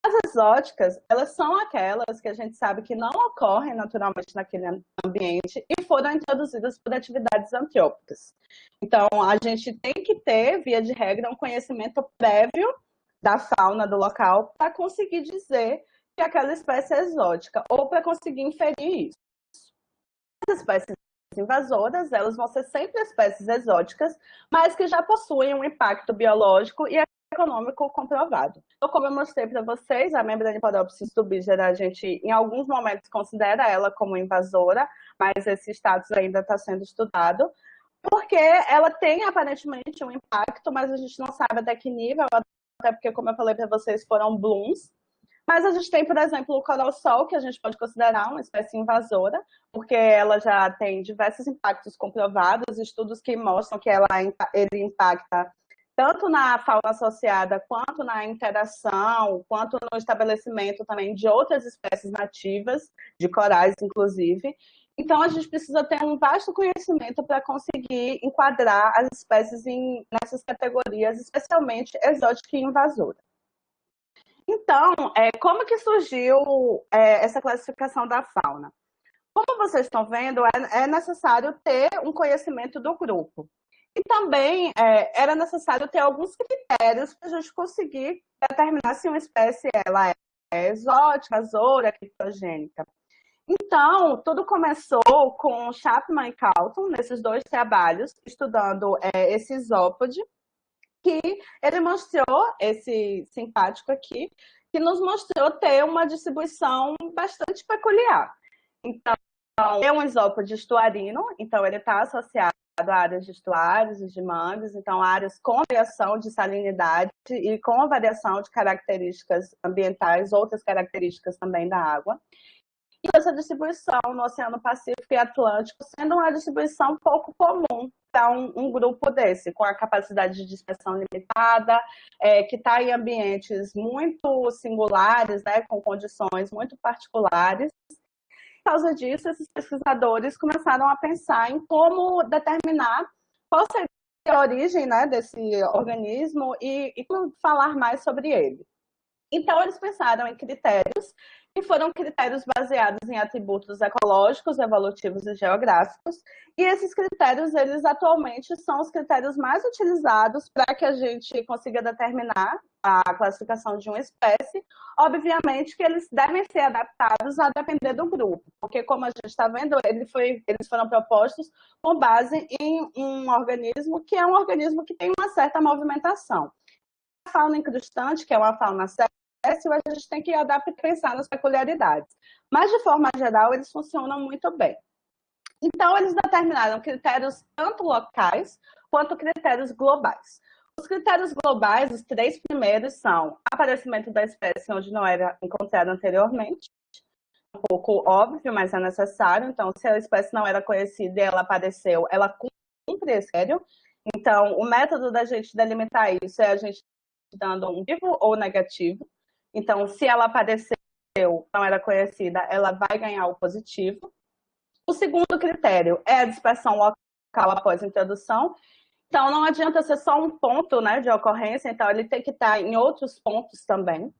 As exóticas, elas são aquelas que a gente sabe que não ocorrem naturalmente naquele ambiente e foram introduzidas por atividades antrópicas. Então, a gente tem que ter, via de regra, um conhecimento prévio da fauna do local para conseguir dizer que aquela espécie é exótica ou para conseguir inferir isso. As espécies invasoras, elas vão ser sempre espécies exóticas, mas que já possuem um impacto biológico e econômico comprovado. Então, como eu mostrei para vocês, a Membraniphoropsis stubigera, a gente, em alguns momentos, considera ela como invasora, mas esse status ainda está sendo estudado, porque ela tem, aparentemente, um impacto, mas a gente não sabe até que nível, até porque, como eu falei para vocês, foram blooms. Mas a gente tem, por exemplo, o coral-sol, que a gente pode considerar uma espécie invasora, porque ela já tem diversos impactos comprovados, estudos que mostram que ele impacta tanto na fauna associada, quanto na interação, quanto no estabelecimento também de outras espécies nativas, de corais, inclusive. Então, a gente precisa ter um vasto conhecimento para conseguir enquadrar as espécies nessas categorias, especialmente exótica e invasora. Então, como que surgiu essa classificação da fauna? Como vocês estão vendo, é necessário ter um conhecimento do grupo. E também era necessário ter alguns critérios para a gente conseguir determinar se uma espécie ela é exótica, invasora, criptogênica. Então, tudo começou com Chapman e Calton, nesses 2 trabalhos, estudando esse isópode, que ele mostrou, esse simpático aqui, que nos mostrou ter uma distribuição bastante peculiar. Então, é um isópode estuarino, então ele está associado a áreas de estuários e de mangues, então áreas com variação de salinidade e com variação de características ambientais, outras características também da água. E essa distribuição no Oceano Pacífico e Atlântico sendo uma distribuição pouco comum para um grupo desse, com a capacidade de dispersão limitada, que está em ambientes muito singulares, né, com condições muito particulares. Por causa disso, esses pesquisadores começaram a pensar em como determinar qual seria a origem, né, desse organismo e falar mais sobre ele. Então, eles pensaram em critérios, que foram critérios baseados em atributos ecológicos, evolutivos e geográficos. E esses critérios, eles atualmente são os critérios mais utilizados para que a gente consiga determinar a classificação de uma espécie. Obviamente que eles devem ser adaptados a depender do grupo, porque como a gente está vendo, eles foram propostos com base em um organismo que é um organismo que tem uma certa movimentação. A fauna incrustante, que é uma fauna a gente tem que adaptar e pensar nas peculiaridades. Mas, de forma geral, eles funcionam muito bem. Então, eles determinaram critérios tanto locais quanto critérios globais. Os critérios globais, os 3 primeiros, são aparecimento da espécie onde não era encontrada anteriormente, um pouco óbvio, mas é necessário. Então, se a espécie não era conhecida e ela apareceu, ela cumpre esse critério. Então, o método da gente delimitar isso é a gente dando um positivo ou negativo. Então, se ela apareceu, não era conhecida, ela vai ganhar o positivo. O segundo critério é a dispersão local após introdução. Então, não adianta ser só um ponto, né, de ocorrência, então ele tem que estar em outros pontos também.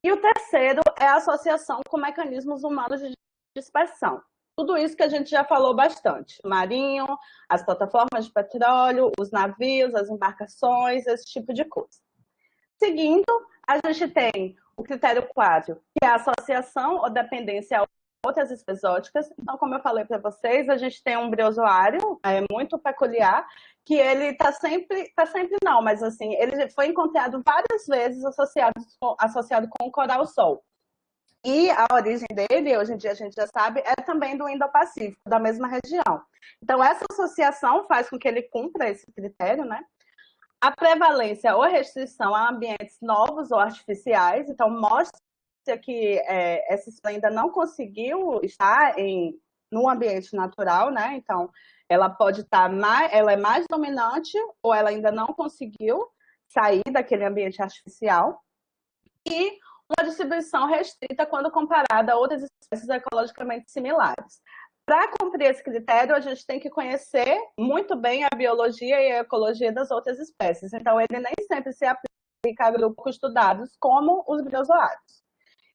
E o terceiro é a associação com mecanismos humanos de dispersão. Tudo isso que a gente já falou bastante. Marinho, as plataformas de petróleo, os navios, as embarcações, esse tipo de coisa. Seguindo, a gente tem o critério 4, que é a associação ou dependência a outras espécies exóticas. Então, como eu falei para vocês, a gente tem um briozoário muito peculiar, que ele está sempre não, mas assim, ele foi encontrado várias vezes associado com o coral-sol. E a origem dele, hoje em dia a gente já sabe, é também do Indo-Pacífico, da mesma região. Então, essa associação faz com que ele cumpra esse critério, né? A prevalência ou restrição a ambientes novos ou artificiais, então mostra que essa espécie ainda não conseguiu estar no ambiente natural, né? Então, ela pode estar ela é mais dominante ou ela ainda não conseguiu sair daquele ambiente artificial. E uma distribuição restrita quando comparada a outras espécies ecologicamente similares. Para cumprir esse critério, a gente tem que conhecer muito bem a biologia e a ecologia das outras espécies. Então, ele nem sempre se aplica a grupos estudados, como os briozoários.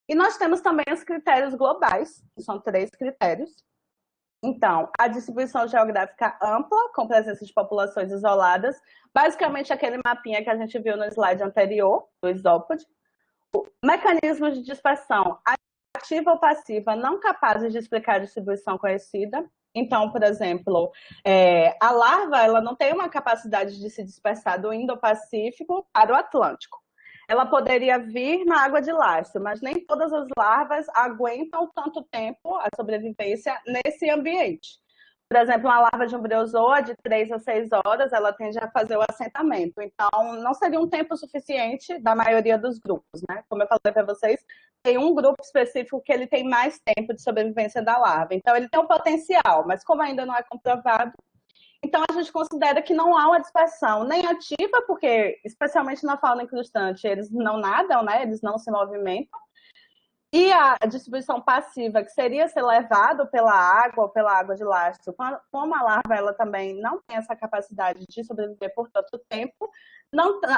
E nós temos também os critérios globais, que são 3 critérios. Então, a distribuição geográfica ampla, com presença de populações isoladas, basicamente aquele mapinha que a gente viu no slide anterior, do isópode. Mecanismos de dispersão ativa ou passiva, não capazes de explicar a distribuição conhecida. Então, por exemplo, a larva ela não tem uma capacidade de se dispersar do Indo-Pacífico para o Atlântico. Ela poderia vir na água de lastro, mas nem todas as larvas aguentam tanto tempo a sobrevivência nesse ambiente. Por exemplo, uma larva de um briozoa de 3 a 6 horas, ela tende a fazer o assentamento. Então, não seria um tempo suficiente da maioria dos grupos, né? Como eu falei para vocês, tem um grupo específico que ele tem mais tempo de sobrevivência da larva. Então, ele tem um potencial, mas como ainda não é comprovado, então a gente considera que não há uma dispersão nem ativa, porque, especialmente na fauna incrustante, eles não nadam, né? Eles não se movimentam. E a distribuição passiva, que seria ser levado pela água ou pela água de lastro, como a larva ela também não tem essa capacidade de sobreviver por tanto tempo,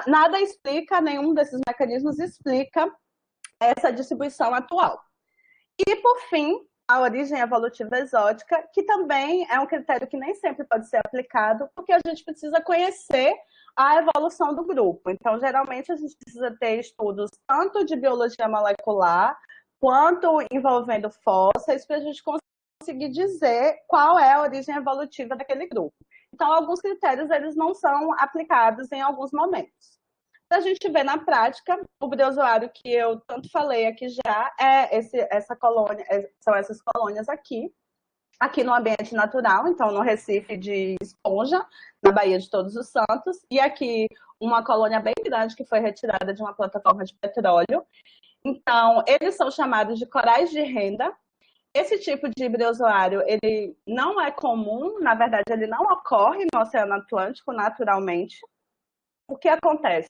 nada explica, nenhum desses mecanismos explica essa distribuição atual. E, por fim, a origem evolutiva exótica, que também é um critério que nem sempre pode ser aplicado, porque a gente precisa conhecer a evolução do grupo. Então, geralmente, a gente precisa ter estudos tanto de biologia molecular, quanto envolvendo fósseis, para a gente conseguir dizer qual é a origem evolutiva daquele grupo. Então, alguns critérios eles não são aplicados em alguns momentos. A gente vê na prática, o briozoário que eu tanto falei aqui já essa colônia, são essas colônias aqui no ambiente natural, então no Recife de Esponja, na Baía de Todos os Santos, e aqui uma colônia bem grande que foi retirada de uma plataforma de petróleo. Então, eles são chamados de corais de renda. Esse tipo de briozoário, ele não é comum, na verdade, ele não ocorre no Oceano Atlântico naturalmente. O que acontece?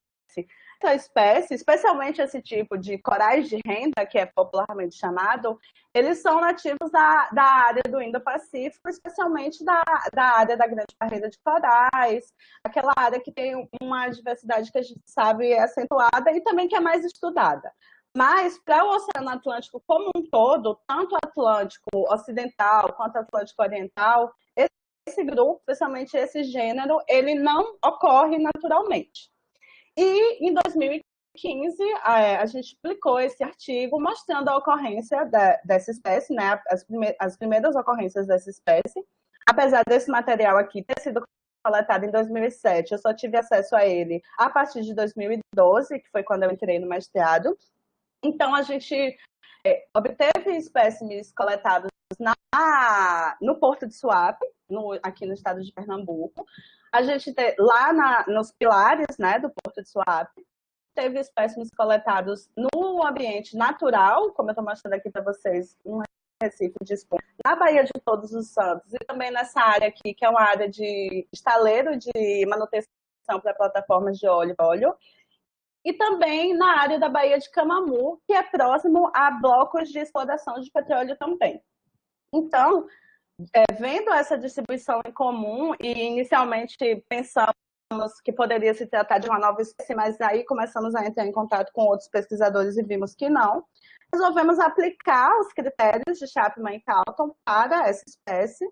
Essa espécie, especialmente esse tipo de corais de renda, que é popularmente chamado, eles são nativos da área do Indo-Pacífico, especialmente da área da Grande Barreira de Corais, aquela área que tem uma diversidade que a gente sabe é acentuada e também que é mais estudada. Mas, para o Oceano Atlântico como um todo, tanto o Atlântico Ocidental quanto o Atlântico Oriental, esse grupo, especialmente esse gênero, ele não ocorre naturalmente. E em 2015, a gente publicou esse artigo mostrando a ocorrência dessa espécie, né, as primeiras ocorrências dessa espécie. Apesar desse material aqui ter sido coletado em 2007, eu só tive acesso a ele a partir de 2012, que foi quando eu entrei no mestrado. Então, a gente obteve espécimes coletados no Porto de Suape, aqui no estado de Pernambuco. A gente lá nos pilares, né, do Porto de Suape, teve espécimes coletados no ambiente natural, como eu estou mostrando aqui para vocês, no Recife de Esponja, na Baía de Todos os Santos, e também nessa área aqui, que é uma área de estaleiro de manutenção para plataformas de óleo, e também na área da Baía de Camamu, que é próximo a blocos de exploração de petróleo também. Então, vendo essa distribuição em comum e inicialmente pensamos que poderia se tratar de uma nova espécie, mas aí começamos a entrar em contato com outros pesquisadores e vimos que não. Resolvemos aplicar os critérios de Chapman e Carlton para essa espécie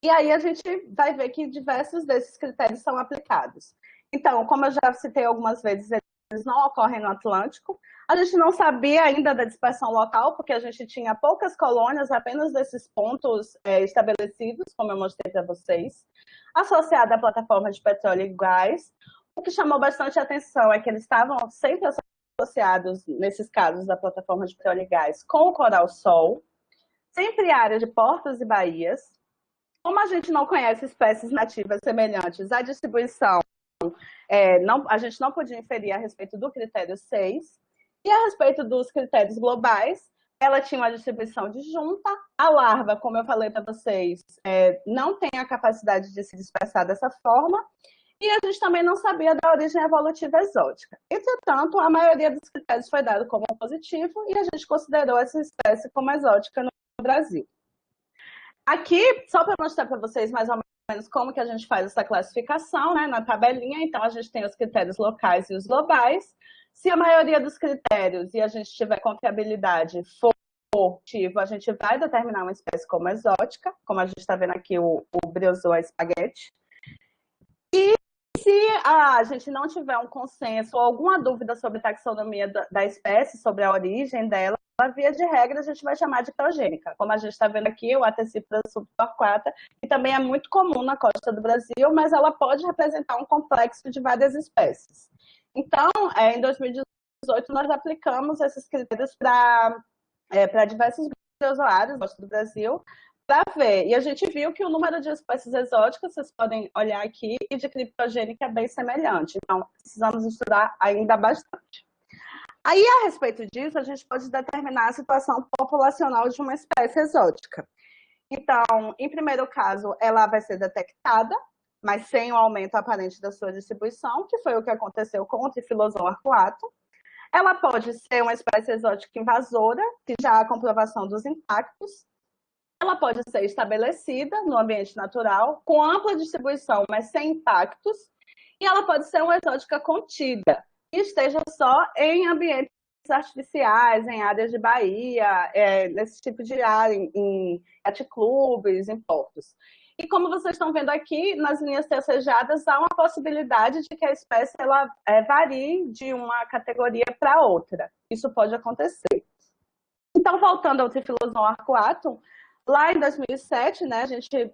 e aí a gente vai ver que diversos desses critérios são aplicados. Então, como eu já citei algumas vezes, eles não ocorrem no Atlântico. A gente não sabia ainda da dispersão local, porque a gente tinha poucas colônias apenas desses pontos estabelecidos, como eu mostrei para vocês, associada à plataforma de petróleo e gás. O que chamou bastante atenção é que eles estavam sempre associados, nesses casos da plataforma de petróleo e gás, com o coral-sol, sempre área de portos e baías. Como a gente não conhece espécies nativas semelhantes, a distribuição a gente não podia inferir a respeito do critério 6. E a respeito dos critérios globais, ela tinha uma distribuição de junta. A larva, como eu falei para vocês, não tem a capacidade de se dispersar dessa forma. E a gente também não sabia da origem evolutiva exótica. Entretanto, a maioria dos critérios foi dado como positivo e a gente considerou essa espécie como exótica no Brasil. Aqui, só para mostrar para vocês mais ou menos como que a gente faz essa classificação, né, na tabelinha, então a gente tem os critérios locais e os globais. Se a maioria dos critérios e a gente tiver confiabilidade for positivo, a gente vai determinar uma espécie como exótica, como a gente está vendo aqui o briozoa spaghetti. E se a gente não tiver um consenso ou alguma dúvida sobre a taxonomia da espécie, sobre a origem dela, a via de regra a gente vai chamar de heterogênica. Como a gente está vendo aqui, o Atecipra subtorquata, que também é muito comum na costa do Brasil, mas ela pode representar um complexo de várias espécies. Então, em 2018, nós aplicamos esses critérios para diversos briozoários na costa do Brasil, para ver. E a gente viu que o número de espécies exóticas, vocês podem olhar aqui, e de criptogênica é bem semelhante. Então, precisamos estudar ainda bastante. Aí, a respeito disso, a gente pode determinar a situação populacional de uma espécie exótica. Então, em primeiro caso, ela vai ser detectada, mas sem o aumento aparente da sua distribuição, que foi o que aconteceu com o Trifilozão arcuato. Ela pode ser uma espécie exótica invasora, que já há comprovação dos impactos. Ela pode ser estabelecida no ambiente natural, com ampla distribuição, mas sem impactos. E ela pode ser uma exótica contida, que esteja só em ambientes artificiais, em áreas de baía, nesse tipo de área, em yacht-clubes, em portos. E como vocês estão vendo aqui, nas linhas tracejadas, há uma possibilidade de que a espécie ela, varie de uma categoria para outra. Isso pode acontecer. Então, voltando ao Trifilozão arcuatum, lá em 2007, né, a gente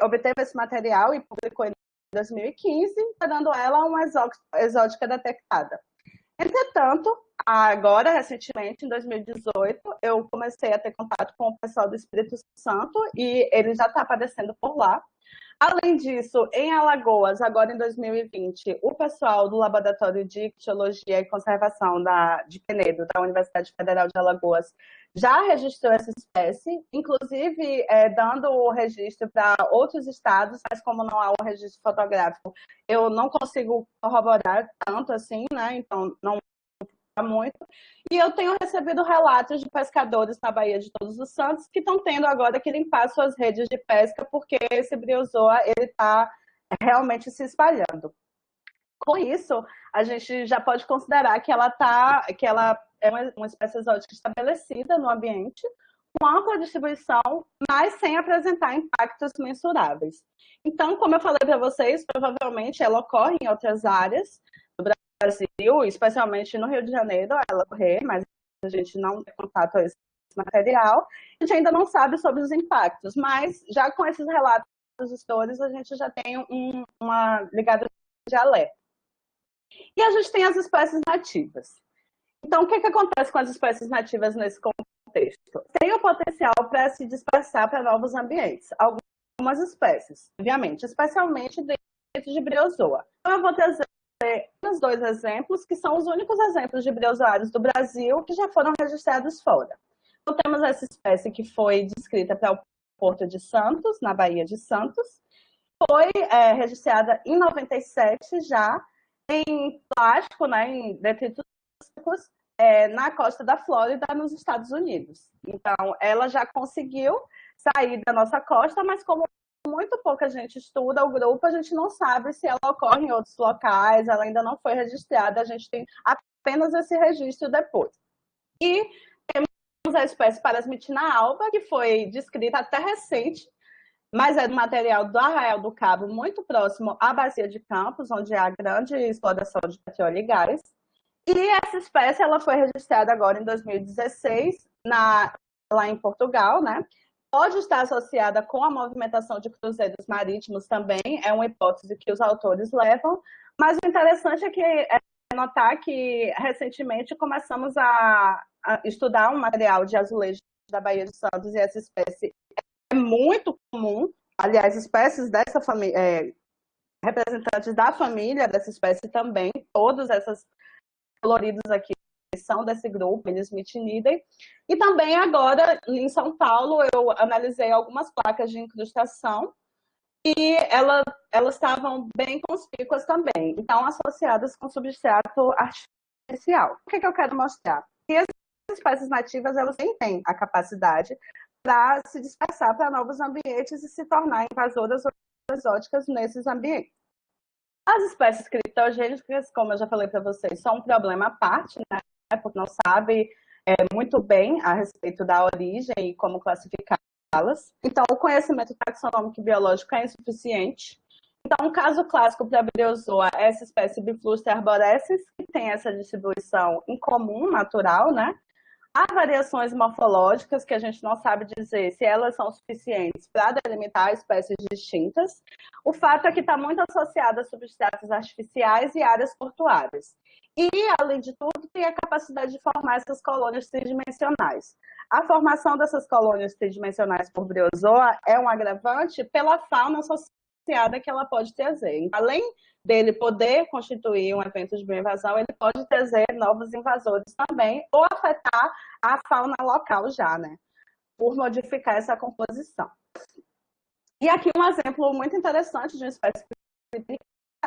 obteve esse material e publicou em 2015, dando ela uma exótica detectada. Entretanto, agora, recentemente, em 2018, eu comecei a ter contato com o pessoal do Espírito Santo e ele já está aparecendo por lá. Além disso, em Alagoas, agora em 2020, o pessoal do Laboratório de Ictiologia e Conservação de Penedo, da Universidade Federal de Alagoas, já registrou essa espécie, inclusive dando o registro para outros estados, mas como não há um registro fotográfico, eu não consigo corroborar tanto assim, né? Então, não muito. E eu tenho recebido relatos de pescadores na Baía de Todos os Santos que estão tendo agora que limpar suas redes de pesca porque esse briozoa ele está realmente se espalhando. Com isso, a gente já pode considerar que ela é uma espécie exótica estabelecida no ambiente, com ampla distribuição, mas sem apresentar impactos mensuráveis. Então, como eu falei para vocês, provavelmente ela ocorre em outras áreas do Brasil, especialmente no Rio de Janeiro, ela ocorre, mas a gente não tem contato a esse material. A gente ainda não sabe sobre os impactos, mas já com esses relatos dos gestores, a gente já tem uma ligada de alerta. E a gente tem as espécies nativas. Então, o que acontece com as espécies nativas nesse contexto? Tem o potencial para se dispersar para novos ambientes. Algumas espécies, obviamente, especialmente dentro de briozoa. Então, eu vou trazer os dois exemplos, que são os únicos exemplos de briozoários do Brasil que já foram registrados fora. Então, temos essa espécie que foi descrita para o Porto de Santos, na Baía de Santos. Foi registrada em 97 já, em plástico, né, em detritos na costa da Flórida, nos Estados Unidos. Então, ela já conseguiu sair da nossa costa, mas como muito pouca gente estuda o grupo, a gente não sabe se ela ocorre em outros locais, ela ainda não foi registrada, a gente tem apenas esse registro depois. E temos a espécie Parasmitina alba, que foi descrita até recente, mas é do material do Arraial do Cabo, muito próximo à Bacia de Campos, onde há grande exploração de petróleo e gás. E essa espécie ela foi registrada agora em 2016, lá em Portugal, né? Pode estar associada com a movimentação de cruzeiros marítimos também, é uma hipótese que os autores levam, mas o interessante é notar que recentemente começamos a estudar um material de azulejo da Baía de Santos e essa espécie é muito comum, aliás, espécies dessa família, representantes da família dessa espécie também, todos esses coloridos aqui são desse grupo, eles Mitinidae. E também agora, em São Paulo, eu analisei algumas placas de incrustação e elas estavam bem conspícuas também, então associadas com substrato artificial. O que eu quero mostrar? Que as espécies nativas, elas têm a capacidade para se dispersar para novos ambientes e se tornar invasoras ou exóticas nesses ambientes. As espécies criptogênicas, como eu já falei para vocês, são um problema à parte, né? Porque não sabe muito bem a respeito da origem e como classificá-las. Então, o conhecimento taxonômico e biológico é insuficiente. Então, um caso clássico para a briozoa é essa espécie Bifluster arborescens, que tem essa distribuição incomum, natural, né? Há variações morfológicas que a gente não sabe dizer se elas são suficientes para delimitar espécies distintas. O fato é que está muito associada a substratos artificiais e áreas portuárias. E, além de tudo, tem a capacidade de formar essas colônias tridimensionais. A formação dessas colônias tridimensionais por briozoa é um agravante pela fauna associada que ela pode trazer. Além dele poder constituir um evento de bioinvasão, ele pode trazer novos invasores também, ou afetar a fauna local já, né? Por modificar essa composição. E aqui um exemplo muito interessante de uma espécie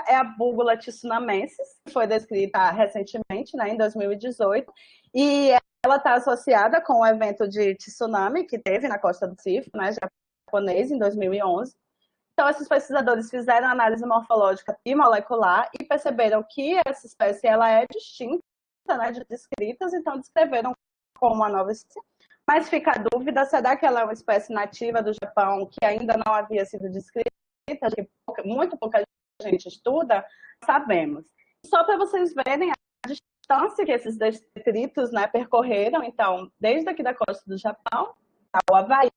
é a búgula tsunamensis, que foi descrita recentemente, né, em 2018, e ela está associada com o evento de tsunami que teve na costa do Pacífico, né, japonês, em 2011. Então, esses pesquisadores fizeram análise morfológica e molecular e perceberam que essa espécie ela é distinta, né, de descritas, então descreveram como uma nova espécie. Mas fica a dúvida, será que ela é uma espécie nativa do Japão que ainda não havia sido descrita, que muito pouca gente estuda? Sabemos. Só para vocês verem a distância que esses detritos, né, percorreram, então, desde aqui da costa do Japão ao Havaí,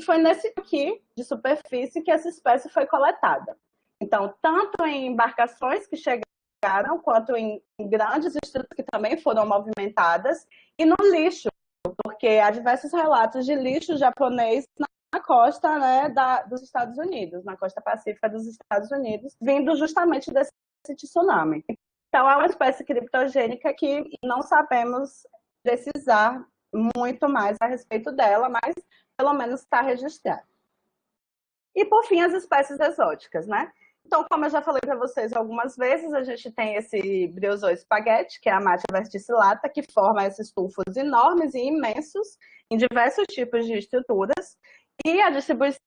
foi nesse aqui de superfície que essa espécie foi coletada. Então, tanto em embarcações que chegaram, quanto em grandes estruturas que também foram movimentadas, e no lixo, porque há diversos relatos de lixo japonês na costa, né, dos Estados Unidos, na costa pacífica dos Estados Unidos, vindo justamente desse tsunami. Então, é uma espécie criptogênica que não sabemos precisar muito mais a respeito dela, mas pelo menos está registrado. E, por fim, as espécies exóticas, né? Então, como eu já falei para vocês algumas vezes, a gente tem esse Briozou spaghetti, que é a Matia verticillata, que forma esses tufos enormes e imensos em diversos tipos de estruturas. E a distribuição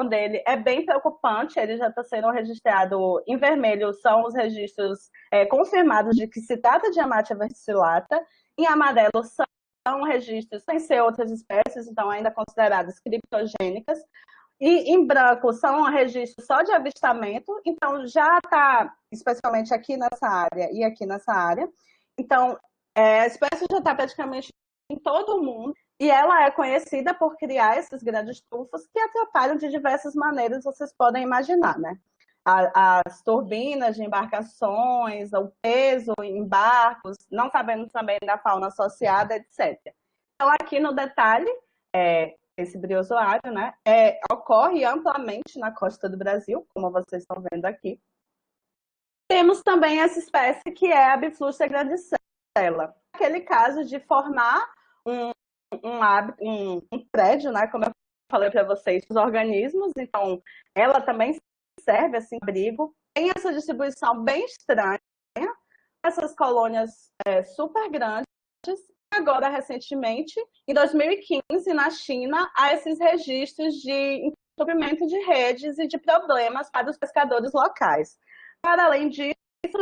dele é bem preocupante, ele já está sendo registrado em vermelho, são os registros confirmados de que se trata de Amatia verticillata, em amarelo são registros sem ser outras espécies, então ainda consideradas criptogênicas, e em branco são registros só de avistamento, então já está, especialmente aqui nessa área e aqui nessa área, então a espécie já está praticamente em todo o mundo, e ela é conhecida por criar esses grandes tufos que atrapalham de diversas maneiras, vocês podem imaginar, né? As turbinas de embarcações, o peso em barcos, não sabendo também da fauna associada, etc. Então, aqui no detalhe, esse briozoário, né, ocorre amplamente na costa do Brasil, como vocês estão vendo aqui. Temos também essa espécie que é a Biflusta grandicella. Aquele caso de formar um prédio, né, como eu falei para vocês, os organismos, então ela também serve assim abrigo. Tem essa distribuição bem estranha, essas colônias super grandes. Agora, recentemente, em 2015, na China, há esses registros de entupimento de redes e de problemas para os pescadores locais. Para além disso,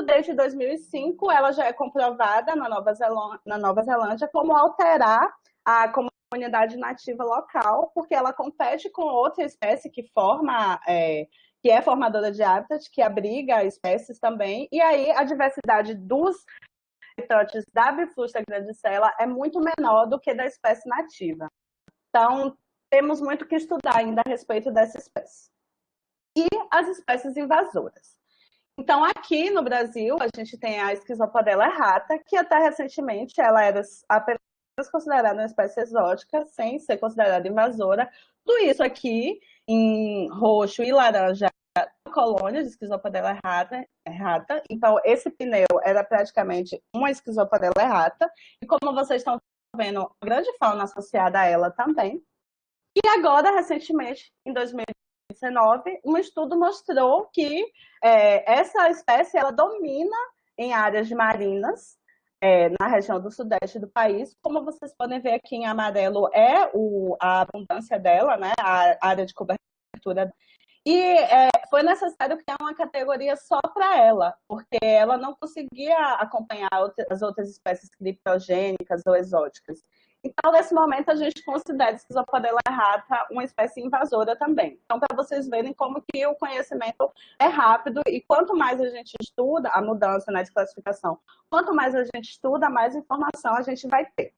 desde 2005, ela já é comprovada na Nova Zelândia como alterar a comunidade nativa local, porque ela compete com outra espécie que que é formadora de hábitat, que abriga espécies também, e aí a diversidade dos habitantes da Biflusta grandicella é muito menor do que da espécie nativa. Então, temos muito que estudar ainda a respeito dessa espécie. E as espécies invasoras. Então, aqui no Brasil, a gente tem a Schizopodella errata, que até recentemente ela era apenas considerada uma espécie exótica, sem ser considerada invasora. Tudo isso aqui, em roxo e laranja, colônia de Schizopodella errata. Então, esse pneu era praticamente uma Schizopodella errata. E como vocês estão vendo, uma grande fauna associada a ela também. E agora, recentemente, em 2019, um estudo mostrou que essa espécie ela domina em áreas marinas, na região do sudeste do país. Como vocês podem ver aqui em amarelo, a abundância dela, né, a área de cobertura. E foi necessário criar uma categoria só para ela, porque ela não conseguia acompanhar as outras espécies criptogênicas ou exóticas. Então, nesse momento, a gente considera a Schizopodella errata uma espécie invasora também. Então, para vocês verem como que o conhecimento é rápido e quanto mais a gente estuda a mudança de classificação, quanto mais a gente estuda, mais informação a gente vai ter.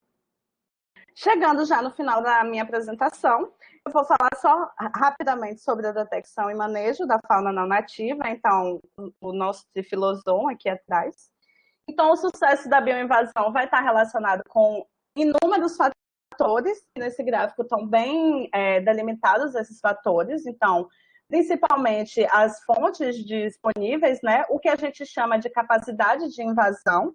Chegando já no final da minha apresentação, eu vou falar só rapidamente sobre a detecção e manejo da fauna não nativa, então o nosso Trifilozom aqui atrás. Então, o sucesso da bioinvasão vai estar relacionado com inúmeros fatores, nesse gráfico estão bem delimitados esses fatores, então, principalmente as fontes disponíveis, né, o que a gente chama de capacidade de invasão.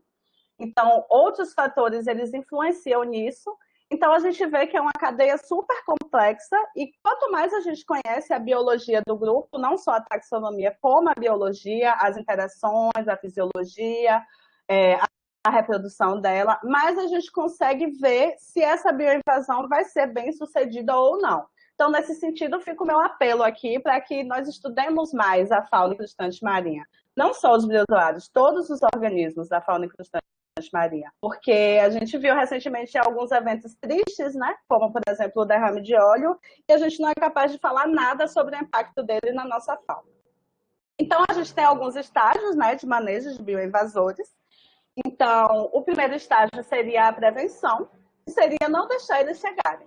Então, outros fatores, eles influenciam nisso. Então, a gente vê que é uma cadeia super complexa e quanto mais a gente conhece a biologia do grupo, não só a taxonomia, como a biologia, as interações, a fisiologia, a reprodução dela, mais a gente consegue ver se essa bioinvasão vai ser bem sucedida ou não. Então, nesse sentido, fica o meu apelo aqui para que nós estudemos mais a fauna incrustante marinha. Não só os briozoários, todos os organismos da fauna incrustante marinha. Porque a gente viu recentemente alguns eventos tristes, né? Como, por exemplo, o derrame de óleo, e a gente não é capaz de falar nada sobre o impacto dele na nossa fauna. Então, a gente tem alguns estágios, né, de manejo de bioinvasores. Então, o primeiro estágio seria a prevenção, que seria não deixar eles chegarem.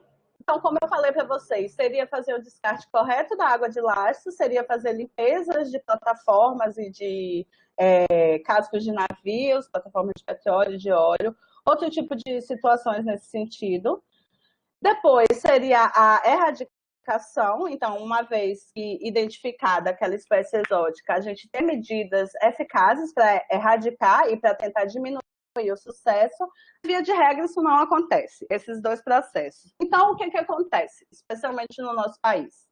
Então, como eu falei para vocês, seria fazer o descarte correto da água de lastro, seria fazer limpezas de plataformas e de cascos de navios, plataformas de petróleo, de óleo, outro tipo de situações nesse sentido. Depois seria a erradicação. Então, uma vez que identificada aquela espécie exótica, a gente tem medidas eficazes para erradicar e para tentar diminuir o sucesso. Via de regra, isso não acontece, esses dois processos. Então, o que acontece, especialmente no nosso país?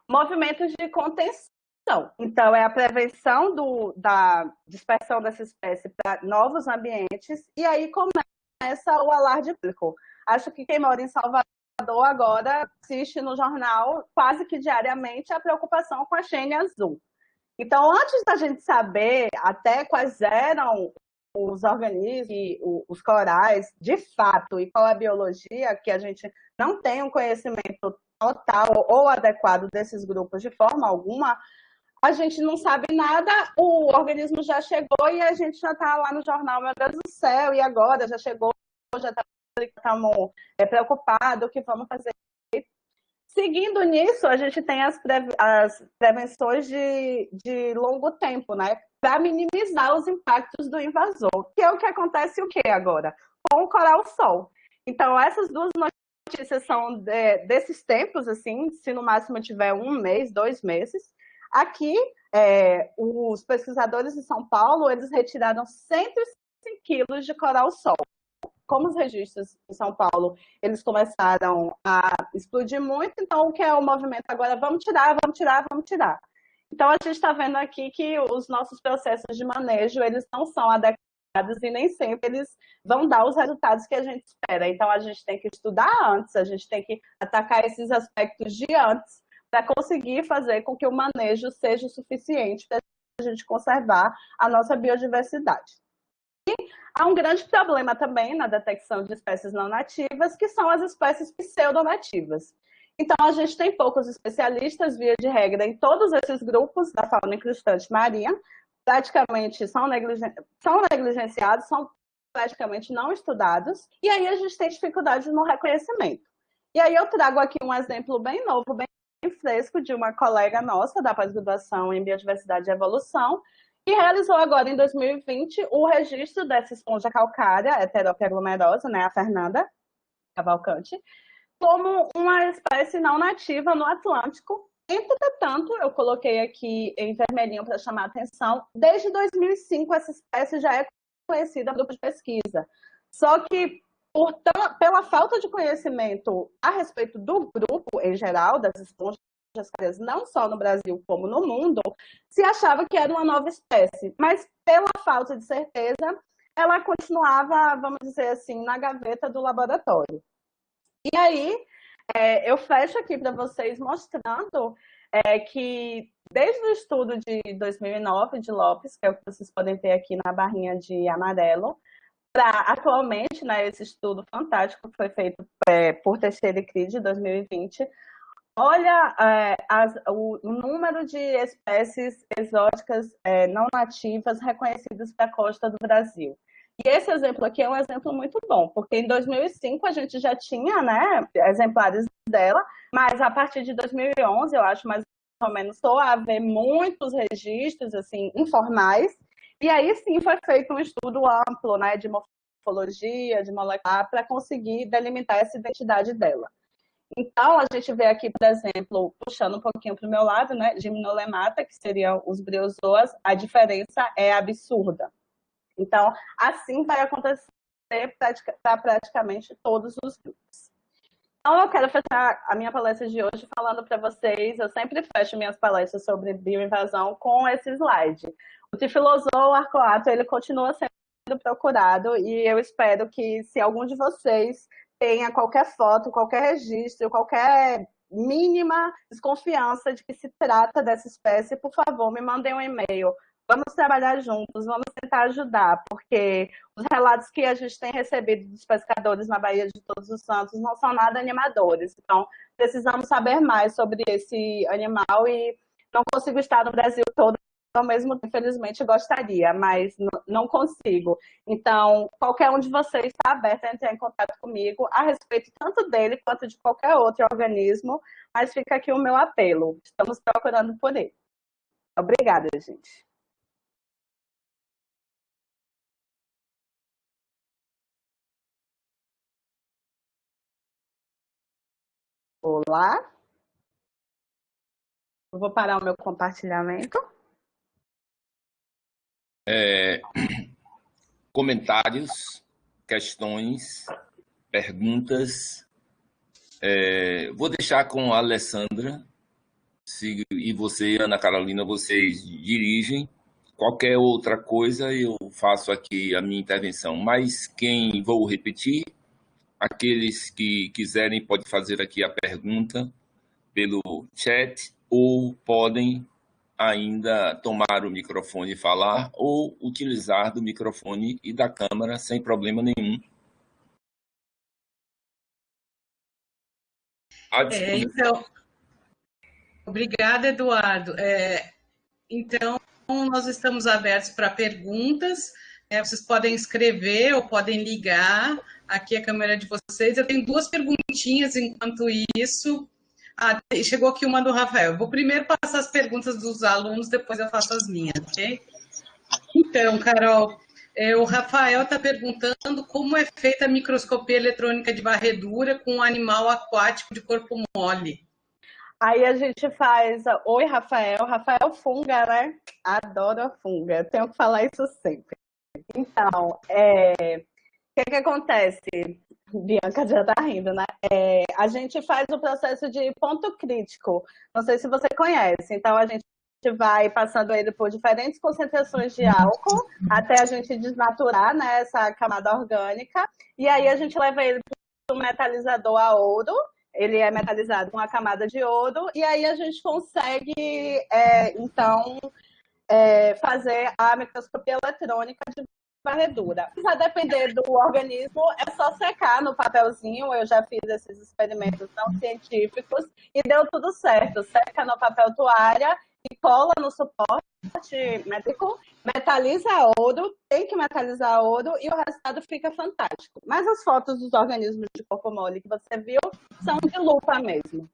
Movimentos de contenção. Então, é a prevenção da dispersão dessa espécie para novos ambientes, e aí começa o alarde público. Acho que quem mora em Salvador agora assiste no jornal quase que diariamente a preocupação com a Chênie azul. Então, antes da gente saber até quais eram os organismos, os corais, de fato, e qual a biologia, que a gente não tem um conhecimento total ou adequado desses grupos de forma alguma, a gente não sabe nada, o organismo já chegou e a gente já está lá no jornal, meu Deus do céu, e agora? Já chegou, já estamos preocupados, o que vamos fazer? Seguindo nisso, a gente tem as prevenções de longo tempo, né? Para minimizar os impactos do invasor, que é o que acontece o quê agora? Com o coral-sol. Então, essas duas notícias são desses tempos, assim, se no máximo tiver 1 mês, 2 meses. Aqui, os pesquisadores de São Paulo, eles retiraram 105 quilos de coral-sol. Como os registros em São Paulo, eles começaram a explodir muito, então o que é o movimento agora? Vamos tirar, vamos tirar, vamos tirar. Então, a gente está vendo aqui que os nossos processos de manejo, eles não são adequados e nem sempre eles vão dar os resultados que a gente espera. Então, a gente tem que estudar antes, a gente tem que atacar esses aspectos de antes para conseguir fazer com que o manejo seja o suficiente para a gente conservar a nossa biodiversidade. Há um grande problema também na detecção de espécies não nativas, que são as espécies pseudonativas. Então, a gente tem poucos especialistas, via de regra, em todos esses grupos da fauna incrustante marinha, praticamente são negligenciados, são praticamente não estudados, e aí a gente tem dificuldade no reconhecimento. E aí eu trago aqui um exemplo bem novo, bem fresco, de uma colega nossa da pós-graduação em Biodiversidade e Evolução, que realizou agora, em 2020, o registro dessa esponja calcária heteroperglomerosa, né, a Fernanda Cavalcante, como uma espécie não nativa no Atlântico. Entretanto, eu coloquei aqui em vermelhinho para chamar a atenção, desde 2005 essa espécie já é conhecida no grupo de pesquisa. Só que, pela falta de conhecimento a respeito do grupo em geral, das esponjas não só no Brasil como no mundo, se achava que era uma nova espécie, mas pela falta de certeza, ela continuava, vamos dizer assim, na gaveta do laboratório. E aí, eu fecho aqui para vocês mostrando que desde o estudo de 2009 de Lopes, que é o que vocês podem ter aqui na barrinha de amarelo, para atualmente, né, esse estudo fantástico que foi feito por Teixeira e Cris de 2020, olha o número de espécies exóticas não nativas reconhecidas para a costa do Brasil. E esse exemplo aqui é um exemplo muito bom, porque em 2005 a gente já tinha, né, exemplares dela, mas a partir de 2011, eu acho mais ou menos, começou a haver muitos registros assim, informais, e aí sim foi feito um estudo amplo, né, de morfologia, de molecular, para conseguir delimitar essa identidade dela. Então, a gente vê aqui, por exemplo, puxando um pouquinho para o meu lado, né, Gymnolemata, que seriam os briozoas, a diferença é absurda. Então, assim vai acontecer para praticamente todos os grupos. Então, eu quero fechar a minha palestra de hoje falando para vocês, eu sempre fecho minhas palestras sobre bioinvasão com esse slide. O Trifilozoo arcoato, ele continua sendo procurado e eu espero que, se algum de vocês tenha qualquer foto, qualquer registro, qualquer mínima desconfiança de que se trata dessa espécie, por favor, me mandem um e-mail. Vamos trabalhar juntos, vamos tentar ajudar, porque os relatos que a gente tem recebido dos pescadores na Baía de Todos os Santos não são nada animadores. Então, precisamos saber mais sobre esse animal e não consigo estar no Brasil todo ao mesmo tempo, infelizmente, gostaria, mas não consigo. Então, qualquer um de vocês está aberto a entrar em contato comigo a respeito tanto dele quanto de qualquer outro organismo, mas fica aqui o meu apelo. Estamos procurando por ele. Obrigada, gente. Olá. Eu vou parar o meu compartilhamento.
Comentários, questões, perguntas. Vou deixar com a Alessandra, e você, Ana Carolina, vocês dirigem. Qualquer outra coisa, eu faço aqui a minha intervenção. Mas vou repetir, aqueles que quiserem podem fazer aqui a pergunta pelo chat ou podem ainda tomar o microfone e falar ou utilizar do microfone e da câmera sem problema nenhum.
Então, obrigada, Eduardo. Então, nós estamos abertos para perguntas. Vocês podem escrever ou podem ligar aqui a câmera de vocês. Eu tenho duas perguntinhas enquanto isso. Chegou aqui uma do Rafael. Vou primeiro passar as perguntas dos alunos, depois eu faço as minhas, ok? Então, Carol, o Rafael está perguntando como é feita a microscopia eletrônica de varredura com um animal aquático de corpo mole.
Aí a gente faz... Oi, Rafael. Rafael funga, né? Adoro a funga. Tenho que falar isso sempre. Então, o que acontece? Bianca já tá rindo, né? A gente faz o processo de ponto crítico. Não sei se você conhece. Então, a gente vai passando ele por diferentes concentrações de álcool até a gente desnaturar, né, essa camada orgânica. E aí a gente leva ele para o metalizador a ouro. Ele é metalizado com a camada de ouro. E aí a gente consegue, fazer a microscopia eletrônica de varredura. Vai depender do organismo, é só secar no papelzinho. Eu já fiz esses experimentos não científicos e deu tudo certo. Seca no papel toalha e cola no suporte médico, metaliza ouro, tem que metalizar ouro e o resultado fica fantástico. Mas as fotos dos organismos de corpo mole que você viu são de lupa mesmo.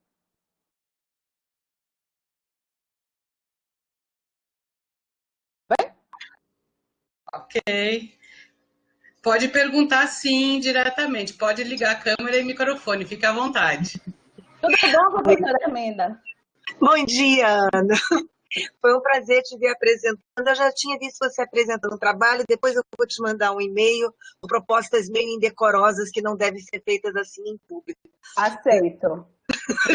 Ok. Pode perguntar, sim, diretamente. Pode ligar a câmera e microfone, fique à vontade.
Tudo bom, professora Arminda?
Bom dia, Ana. Foi um prazer te ver apresentando. Eu já tinha visto você apresentando o trabalho, depois eu vou te mandar um e-mail com propostas meio indecorosas que não devem ser feitas assim em público.
Aceito.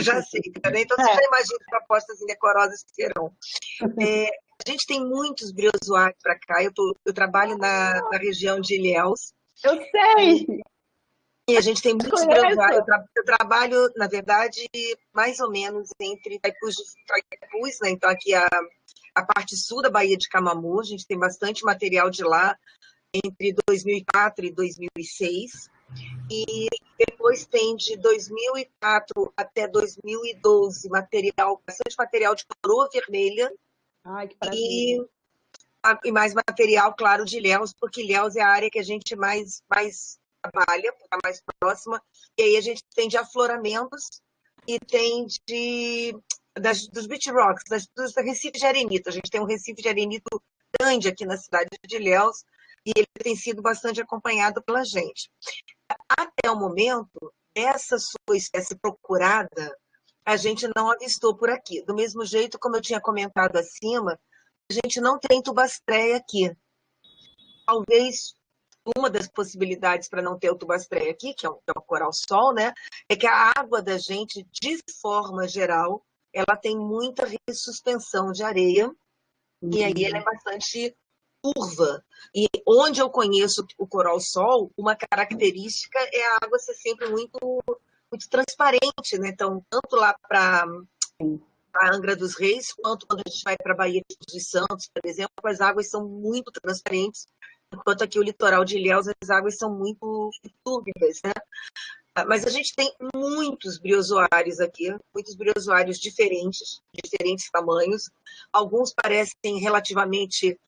Já aceito, né? Então você já imagina propostas indecorosas que serão. A gente tem muitos briozoários para cá. Eu trabalho na região de Ilhéus.
Eu sei!
E a gente tem muitos briozoários. Eu trabalho, na verdade, mais ou menos entre Itaipus e Itaipus, né? Então, aqui a parte sul da Baía de Camamu, a gente tem bastante material de lá, entre 2004 e 2006. E depois tem de 2004 até 2012 bastante material de coroa vermelha.
Ai, que prazer.
E mais material, claro, de Ilhéus, porque Ilhéus é a área que a gente mais trabalha, está mais próxima. E aí a gente tem de afloramentos e tem dos beach rocks, dos recifes de arenito. A gente tem um recife de arenito grande aqui na cidade de Ilhéus e ele tem sido bastante acompanhado pela gente. Até o momento, essa sua espécie procurada, a gente não avistou por aqui. Do mesmo jeito, como eu tinha comentado acima, a gente não tem tubastreia aqui. Talvez uma das possibilidades para não ter o tubastreia aqui, que é o coral-sol, né, é que a água da gente, de forma geral, ela tem muita ressuspensão de areia, e aí ela é bastante turva. E onde eu conheço o coral-sol, uma característica é a água ser sempre muito, muito transparente, né? Então, tanto lá para a Angra dos Reis, quanto quando a gente vai para a Baía dos Santos, por exemplo, as águas são muito transparentes, enquanto aqui o litoral de Ilhéus, as águas são muito túrbidas, né? Mas a gente tem muitos briozoários aqui, muitos briozoários diferentes, de diferentes tamanhos. Alguns parecem relativamente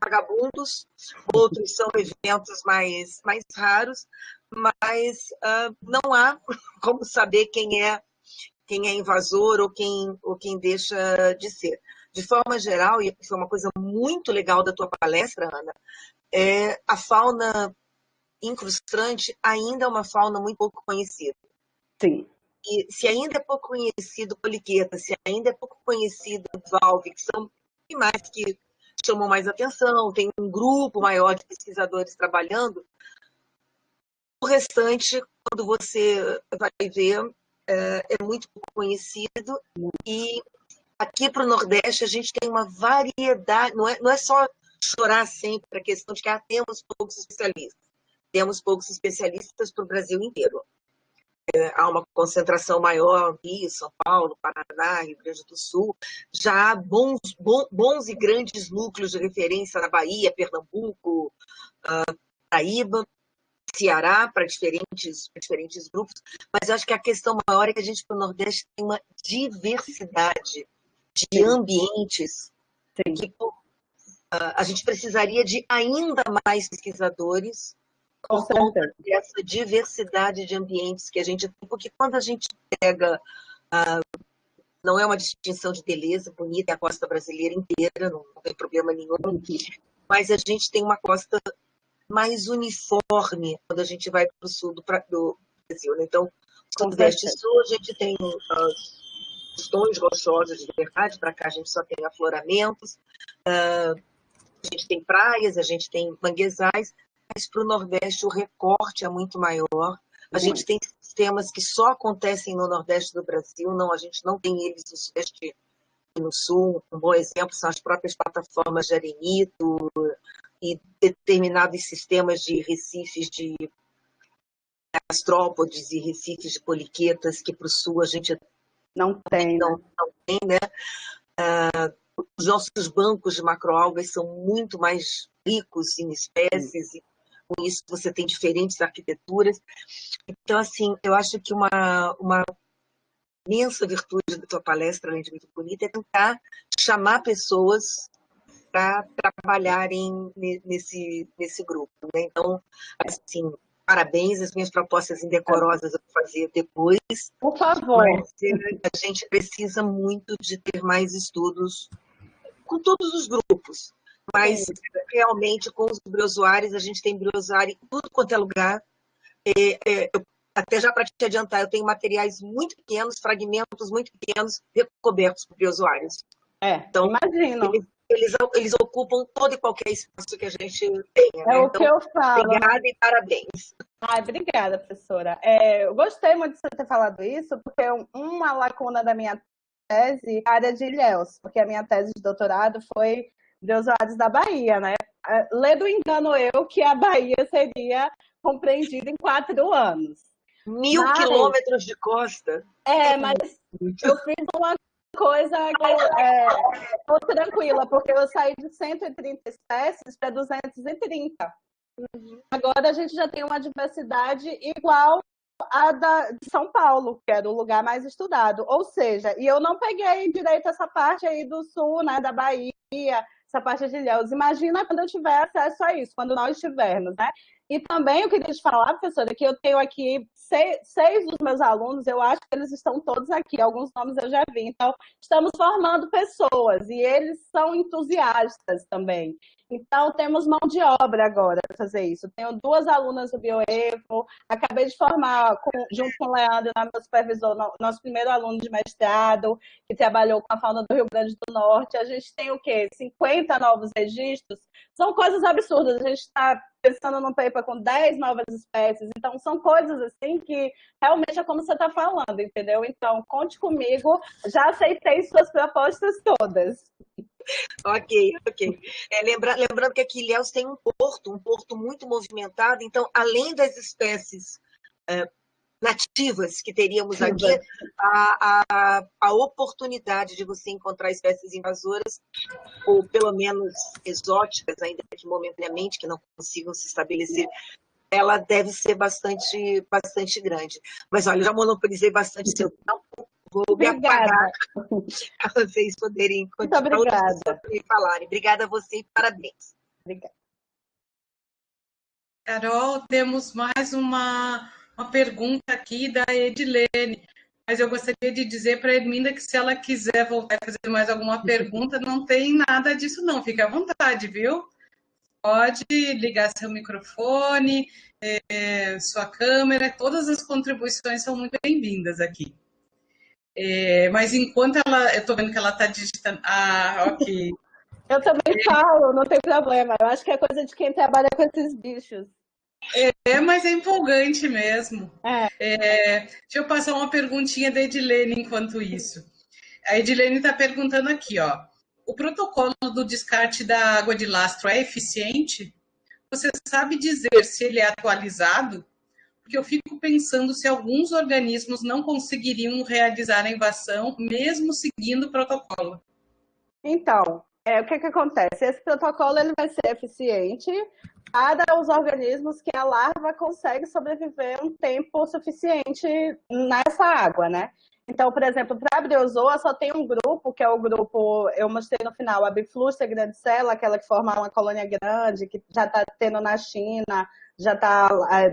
vagabundos, outros são eventos mais raros, mas não há como saber quem é invasor ou quem deixa de ser. De forma geral, e foi uma coisa muito legal da tua palestra, Ana, a fauna incrustante ainda é uma fauna muito pouco conhecida.
Sim.
E se ainda é pouco conhecido poliqueta, se ainda é pouco conhecido valve, que são animais que chamam mais atenção, tem um grupo maior de pesquisadores trabalhando, o restante, quando você vai ver, é muito pouco conhecido. E aqui para o Nordeste a gente tem uma variedade, não é só chorar sempre a questão de que temos poucos especialistas. Temos poucos especialistas para o Brasil inteiro. Há uma concentração maior em Rio, São Paulo, Paraná, Rio Grande do Sul. Já há bons e grandes núcleos de referência na Bahia, Pernambuco, Paraíba, Ceará, para diferentes grupos. Mas eu acho que a questão maior é que a gente, para o Nordeste, tem uma diversidade de ambientes.
Sim.
Que a gente precisaria de ainda mais pesquisadores por conta dessa diversidade de ambientes que a gente tem, porque quando a gente pega, não é uma distinção de beleza, bonita, é a costa brasileira inteira, não tem problema nenhum, mas a gente tem uma costa mais uniforme quando a gente vai para o sul do Brasil. Né? Então, Sudeste e Sul, a gente tem os tons rochosos de verdade, para cá a gente só tem afloramentos, a gente tem praias, a gente tem manguezais, mas para o Nordeste o recorte é muito maior. A gente tem sistemas que só acontecem no Nordeste do Brasil, a gente não tem eles no Sudeste e no Sul. Um bom exemplo são as próprias plataformas de arenito e determinados sistemas de recifes de astrópodes e recifes de poliquetas, que para o Sul a gente
não tem,
né? Os nossos bancos de macroalgas são muito mais ricos em espécies, e com isso você tem diferentes arquiteturas. Então, assim, eu acho que uma imensa virtude da tua palestra, além de muito bonita, é tentar chamar pessoas para trabalharem nesse grupo. Né? Então, assim, parabéns, as minhas propostas indecorosas eu vou fazer depois.
Por favor.
Mas a gente precisa muito de ter mais estudos com todos os grupos. Mas, realmente, com os briozoários, a gente tem briozoário em tudo quanto é lugar. Até já para te adiantar, eu tenho materiais muito pequenos, fragmentos muito pequenos, recobertos por briozoários.
Então, imagino.
Eles ocupam todo e qualquer espaço que a gente tenha. Né?
O que eu falo.
Obrigada e parabéns.
Obrigada, professora. Eu gostei muito de você ter falado isso, porque uma lacuna da minha tese é a área de ilhéus, porque a minha tese de doutorado foi briozoários da Bahia, né? Lê do engano eu que a Bahia seria compreendida em 4 anos.
1000 quilômetros de costa.
Mas eu fiz uma coisa muito tranquila, porque eu saí de 130 espécies para 230. Agora a gente já tem uma diversidade igual a de São Paulo, que era o lugar mais estudado. Ou seja, e eu não peguei direito essa parte aí do sul, né, da Bahia, essa parte de Ilhéus. Imagina quando eu tiver acesso a isso, quando nós tivermos, né? E também eu queria te falar, professora, que eu tenho aqui 6 dos meus alunos, eu acho que eles estão todos aqui, alguns nomes eu já vi. Então, estamos formando pessoas e eles são entusiastas também. Então, temos mão de obra agora para fazer isso. Tenho 2 alunas do Bioevo, acabei de formar, junto com o Leandro, meu supervisor, nosso primeiro aluno de mestrado, que trabalhou com a fauna do Rio Grande do Norte. A gente tem o quê? 50 novos registros. São coisas absurdas. A gente está pensando num paper com 10 novas espécies. Então, são coisas assim que realmente é como você está falando, entendeu? Então, conte comigo. Já aceitei suas propostas todas.
Ok. Lembrando que aqui em Ilhéus tem um porto muito movimentado. Então, além das espécies nativas que teríamos aqui, a oportunidade de você encontrar espécies invasoras, ou pelo menos exóticas, ainda que momentaneamente, que não consigam se estabelecer ela deve ser bastante, bastante grande. Mas olha, eu já monopolizei bastante seu tempo, vou me apagar para vocês poderem continuar e falarem. Obrigada a você e parabéns.
Obrigada.
Carol, temos mais uma pergunta aqui da Edilene, mas eu gostaria de dizer para a Edminda que se ela quiser voltar a fazer mais alguma pergunta, não tem nada disso não, fica à vontade, viu? Pode ligar seu microfone, sua câmera, todas as contribuições são muito bem-vindas aqui. Mas enquanto eu estou vendo que ela está digitando... Ah, ok.
Eu também falo, não tem problema. Eu acho que é coisa de quem trabalha com esses bichos.
Mas é empolgante mesmo. Deixa eu passar uma perguntinha da Edilene enquanto isso. A Edilene está perguntando aqui, ó. O protocolo do descarte da água de lastro é eficiente? Você sabe dizer se ele é atualizado? Porque eu fico pensando se alguns organismos não conseguiriam realizar a invasão mesmo seguindo o protocolo.
Então, o que acontece? Esse protocolo ele vai ser eficiente para os organismos que a larva consegue sobreviver um tempo suficiente nessa água, né? Então, por exemplo, para a briozoa só tem um grupo, que é o grupo, eu mostrei no final, a Biflusta grandicella, aquela que forma uma colônia grande, que já está tendo na China, já está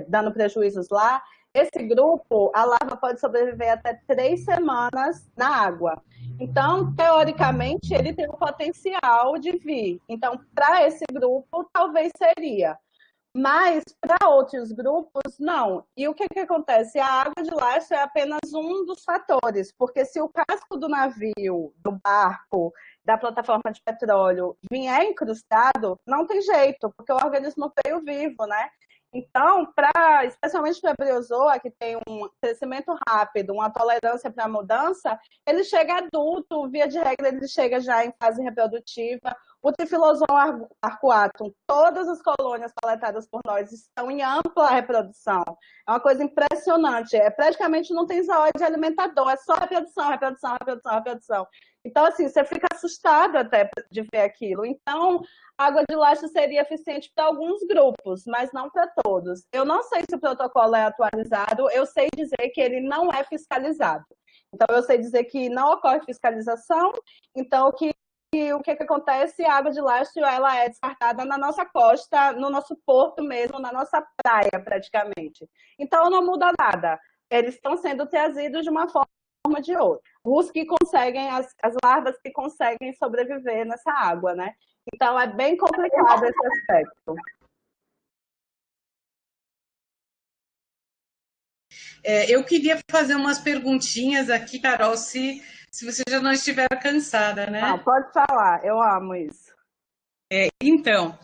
dando prejuízos lá. Esse grupo, a larva pode sobreviver até 3 semanas na água. Então, teoricamente, ele tem o potencial de vir. Então, para esse grupo, talvez seria. Mas, para outros grupos, não. E o que acontece? A água de lastro é apenas um dos fatores, porque se o casco do navio, do barco, da plataforma de petróleo vier incrustado, não tem jeito, porque o organismo veio vivo, né? Então, especialmente para a briozoa, que tem um crescimento rápido, uma tolerância para a mudança, ele chega adulto, via de regra, ele chega já em fase reprodutiva. O Trifilosoma arcuatum, todas as colônias coletadas por nós estão em ampla reprodução. É uma coisa impressionante. Praticamente não tem zoóide alimentador, é só reprodução, reprodução, reprodução, reprodução. Então, assim, você fica assustado até de ver aquilo. Então, a água de lastro seria eficiente para alguns grupos, mas não para todos. Eu não sei se o protocolo é atualizado, eu sei dizer que ele não é fiscalizado. Então, eu sei dizer que não ocorre fiscalização, então o que acontece? A água de lastro ela é descartada na nossa costa, no nosso porto mesmo, na nossa praia, praticamente. Então, não muda nada. Eles estão sendo trazidos de uma forma ou de outra. Os que conseguem, as larvas que conseguem sobreviver nessa água, né? Então, é bem complicado esse aspecto.
Eu queria fazer umas perguntinhas aqui, Carol, se você já não estiver cansada, né?
Não, pode falar, eu amo isso.
Então,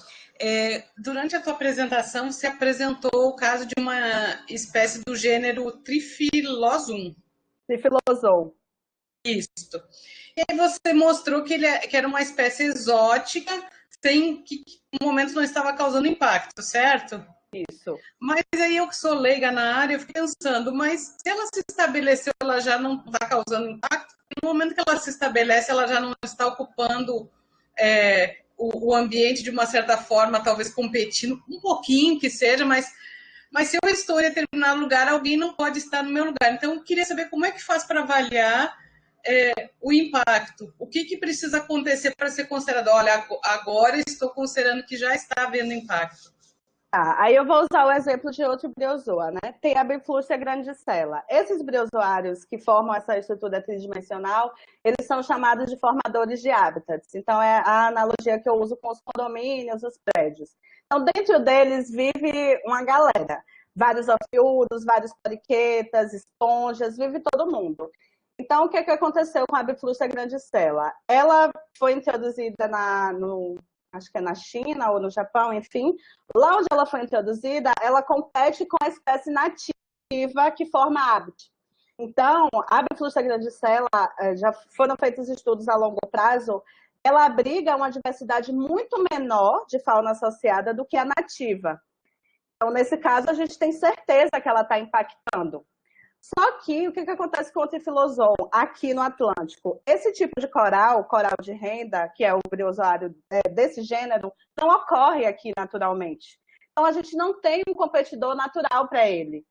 durante a tua apresentação, você apresentou o caso de uma espécie do gênero Trifilosum.
Trifilosum.
Isso. E aí você mostrou que que era uma espécie exótica, que no momento não estava causando impacto, certo?
Isso.
Mas aí eu que sou leiga na área, eu fico pensando, mas se ela se estabeleceu, ela já não está causando impacto? No momento que ela se estabelece, ela já não está ocupando o ambiente de uma certa forma, talvez competindo um pouquinho que seja, mas se eu estou em determinado lugar, alguém não pode estar no meu lugar. Então, eu queria saber como é que faz para avaliar o impacto. O que precisa acontecer para ser considerado? Olha, agora estou considerando que já está havendo impacto.
Aí eu vou usar o exemplo de outro briozoa, né? Tem a Biflusta grandicella. Esses briozoários que formam essa estrutura tridimensional, eles são chamados de formadores de hábitats. Então, é a analogia que eu uso com os condomínios, os prédios. Então, dentro deles vive uma galera. Vários ofiuros, vários poliquetas, esponjas, vive todo mundo. Então, o que aconteceu com a Biflusta grandicella? Ela foi introduzida acho que é na China ou no Japão, enfim. Lá onde ela foi introduzida, ela compete com a espécie nativa que forma hábito. Então, a Biflusta grandicella, já foram feitos estudos a longo prazo, ela abriga uma diversidade muito menor de fauna associada do que a nativa. Então, nesse caso, a gente tem certeza que ela está impactando. Só que o que acontece com o Trifilosum aqui no Atlântico? Esse tipo de coral de renda, que é o briozoário desse gênero, não ocorre aqui naturalmente. Então, a gente não tem um competidor natural para ele.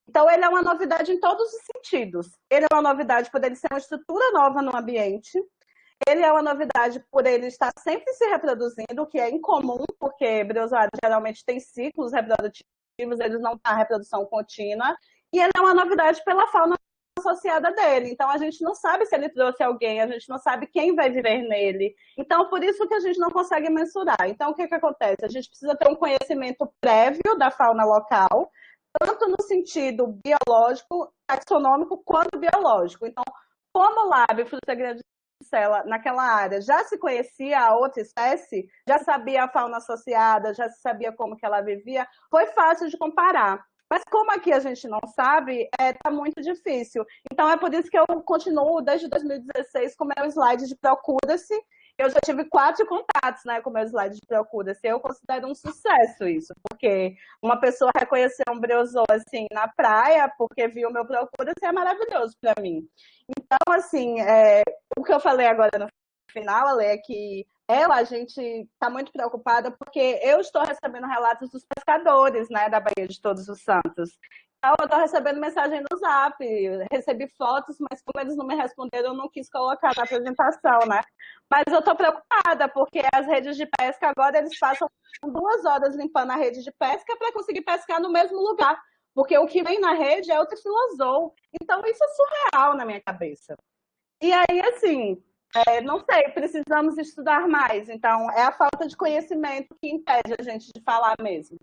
Então, ele é uma novidade em todos os sentidos. Ele é uma novidade por ele ser uma estrutura nova no ambiente. Ele é uma novidade por ele estar sempre se reproduzindo, o que é incomum, porque briozoários geralmente têm ciclos reprodutivos, eles não têm a reprodução contínua. E ele é uma novidade pela fauna associada dele. Então, a gente não sabe se ele trouxe alguém, a gente não sabe quem vai viver nele. Então, por isso que a gente não consegue mensurar. Então, o que acontece? A gente precisa ter um conhecimento prévio da fauna local, tanto no sentido biológico, taxonômico, quanto biológico. Então, como lá, a Bifidus grandicella, naquela área, já se conhecia a outra espécie, já sabia a fauna associada, já sabia como que ela vivia, foi fácil de comparar. Mas como aqui a gente não sabe, está muito difícil. Então, é por isso que eu continuo desde 2016 com meu slide de Procura-se. Eu já tive 4 contatos, né, com meu slide de Procura-se. Eu considero um sucesso isso, porque uma pessoa reconhecer um briozô assim na praia, porque viu o meu Procura-se, é maravilhoso para mim. Então, assim, o que eu falei agora no final, Ale, é que a gente está muito preocupada porque eu estou recebendo relatos dos pescadores, né, da Baía de Todos os Santos. Então, eu estou recebendo mensagem no Zap, recebi fotos, mas como eles não me responderam, eu não quis colocar na apresentação, né? Mas eu estou preocupada, porque as redes de pesca agora, eles passam 2 horas limpando a rede de pesca para conseguir pescar no mesmo lugar, porque o que vem na rede é o trifilozou. Então, isso é surreal na minha cabeça. E aí, assim, não sei, precisamos estudar mais. Então, é a falta de conhecimento que impede a gente de falar mesmo.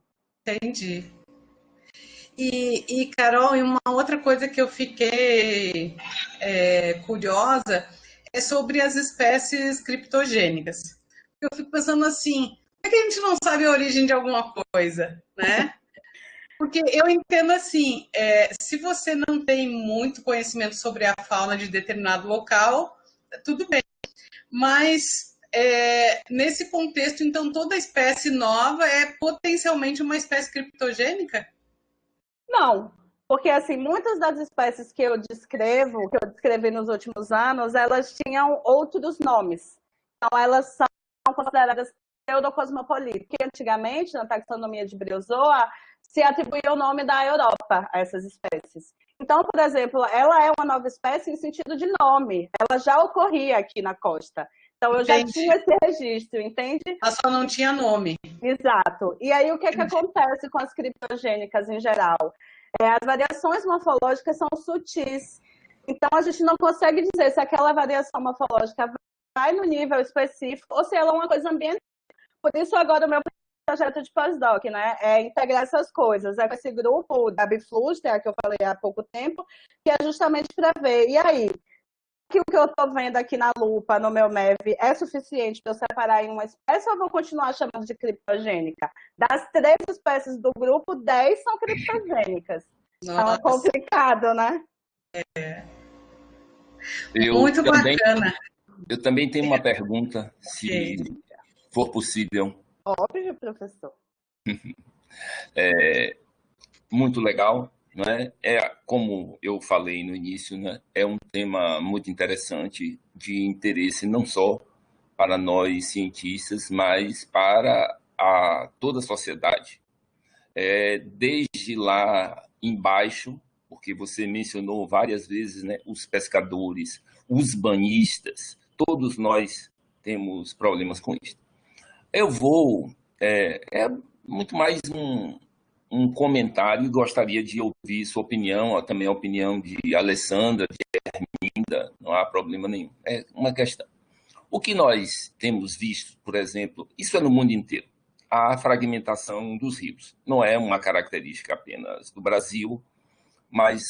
Entendi. E Carol, e uma outra coisa que eu fiquei curiosa é sobre as espécies criptogênicas. Eu fico pensando assim, por que a gente não sabe a origem de alguma coisa, né? Porque eu entendo assim, se você não tem muito conhecimento sobre a fauna de determinado local, tudo bem. Mas nesse contexto, então, toda espécie nova é potencialmente uma espécie criptogênica?
Não, porque assim, muitas das espécies que eu descrevi nos últimos anos, elas tinham outros nomes. Então, elas são consideradas pseudocosmopolitas, porque antigamente, na taxonomia de Briozoa, se atribuía o nome da Europa a essas espécies. Então, por exemplo, ela é uma nova espécie em sentido de nome. Ela já ocorria aqui na costa. Então, eu já tinha esse registro, entende?
Ela só não tinha nome.
Exato. E aí, o que acontece com as criptogênicas em geral? As variações morfológicas são sutis. Então, a gente não consegue dizer se aquela variação morfológica vai no nível específico ou se ela é uma coisa ambiental. Por isso, agora, o meu projeto de pós-doc, né, é integrar essas coisas. É com esse grupo da Bifluster, que eu falei há pouco tempo, que é justamente para ver. E aí, que o que eu estou vendo aqui na lupa, no meu MEV, é suficiente para eu separar em uma espécie ou eu vou continuar chamando de criptogênica? Das 3 espécies do grupo, 10 são criptogênicas. Então é complicado, né?
Muito bacana.
Eu também tenho uma pergunta, se for possível.
Óbvio, professor.
Muito legal. Não é? Como eu falei no início, né? É um tema muito interessante, de interesse não só para nós cientistas, mas para toda a sociedade. Desde lá embaixo, porque você mencionou várias vezes, né, os pescadores, os banhistas, todos nós temos problemas com isso. Eu vou... muito mais um comentário e gostaria de ouvir sua opinião, também a opinião de Alessandra, de Herminda, não há problema nenhum. É uma questão. O que nós temos visto, por exemplo, isso é no mundo inteiro, a fragmentação dos rios. Não é uma característica apenas do Brasil, mas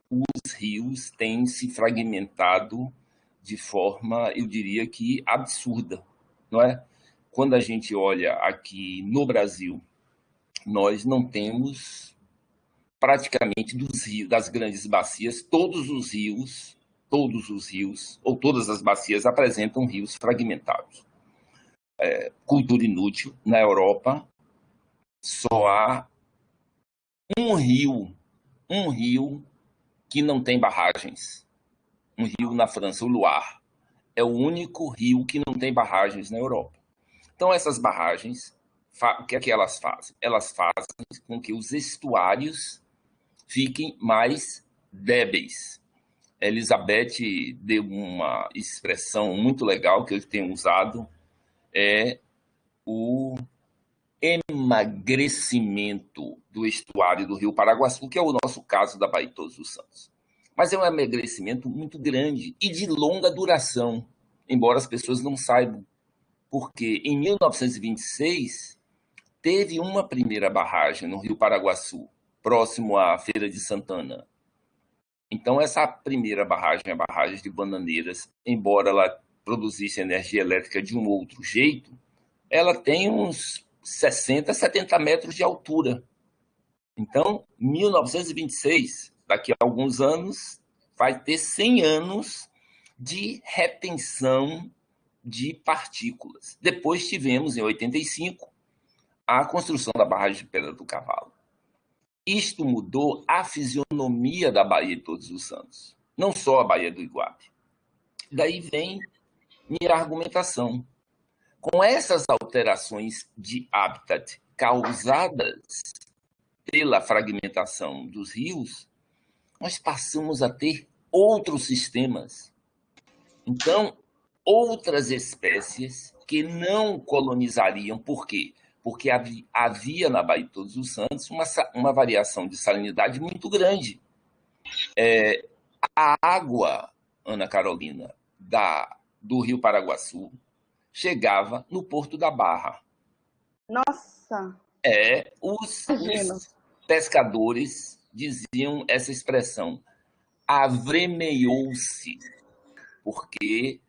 os rios têm se fragmentado de forma, eu diria que absurda, não é? Quando a gente olha aqui no Brasil, nós não temos praticamente dos rios, das grandes bacias, todos os rios, ou todas as bacias apresentam rios fragmentados. Cultura inútil, na Europa, só há um rio que não tem barragens. Um rio na França, o Loire. É o único rio que não tem barragens na Europa. Então, essas barragens o que é que elas fazem? Elas fazem com que os estuários fiquem mais débeis. Elizabeth deu uma expressão muito legal que eu tenho usado, é o emagrecimento do estuário do Rio Paraguaçu, que é o nosso caso da Baía de Todos os Santos. Mas é um emagrecimento muito grande e de longa duração, embora as pessoas não saibam, porque em 1926 teve uma primeira barragem no Rio Paraguaçu, próximo à Feira de Santana. Então, essa primeira barragem, a barragem de Bananeiras, embora ela produzisse energia elétrica de um outro jeito, ela tem uns 60, 70 metros de altura. Então, 1926, daqui a alguns anos, vai ter 100 anos de retenção de partículas. Depois tivemos, em 85, a construção da barragem de Pedra do Cavalo. Isto mudou a fisionomia da Baía de Todos os Santos, não só a Baía do Iguape. Daí vem minha argumentação. Com essas alterações de hábitat causadas pela fragmentação dos rios, nós passamos a ter outros sistemas. Então, outras espécies que não colonizariam. Por quê? Porque havia na Baía de Todos os Santos uma variação de salinidade muito grande. A água, Ana Carolina, do Rio Paraguaçu, chegava no Porto da Barra.
Nossa!
Os pescadores diziam essa expressão, avremeou-se, porque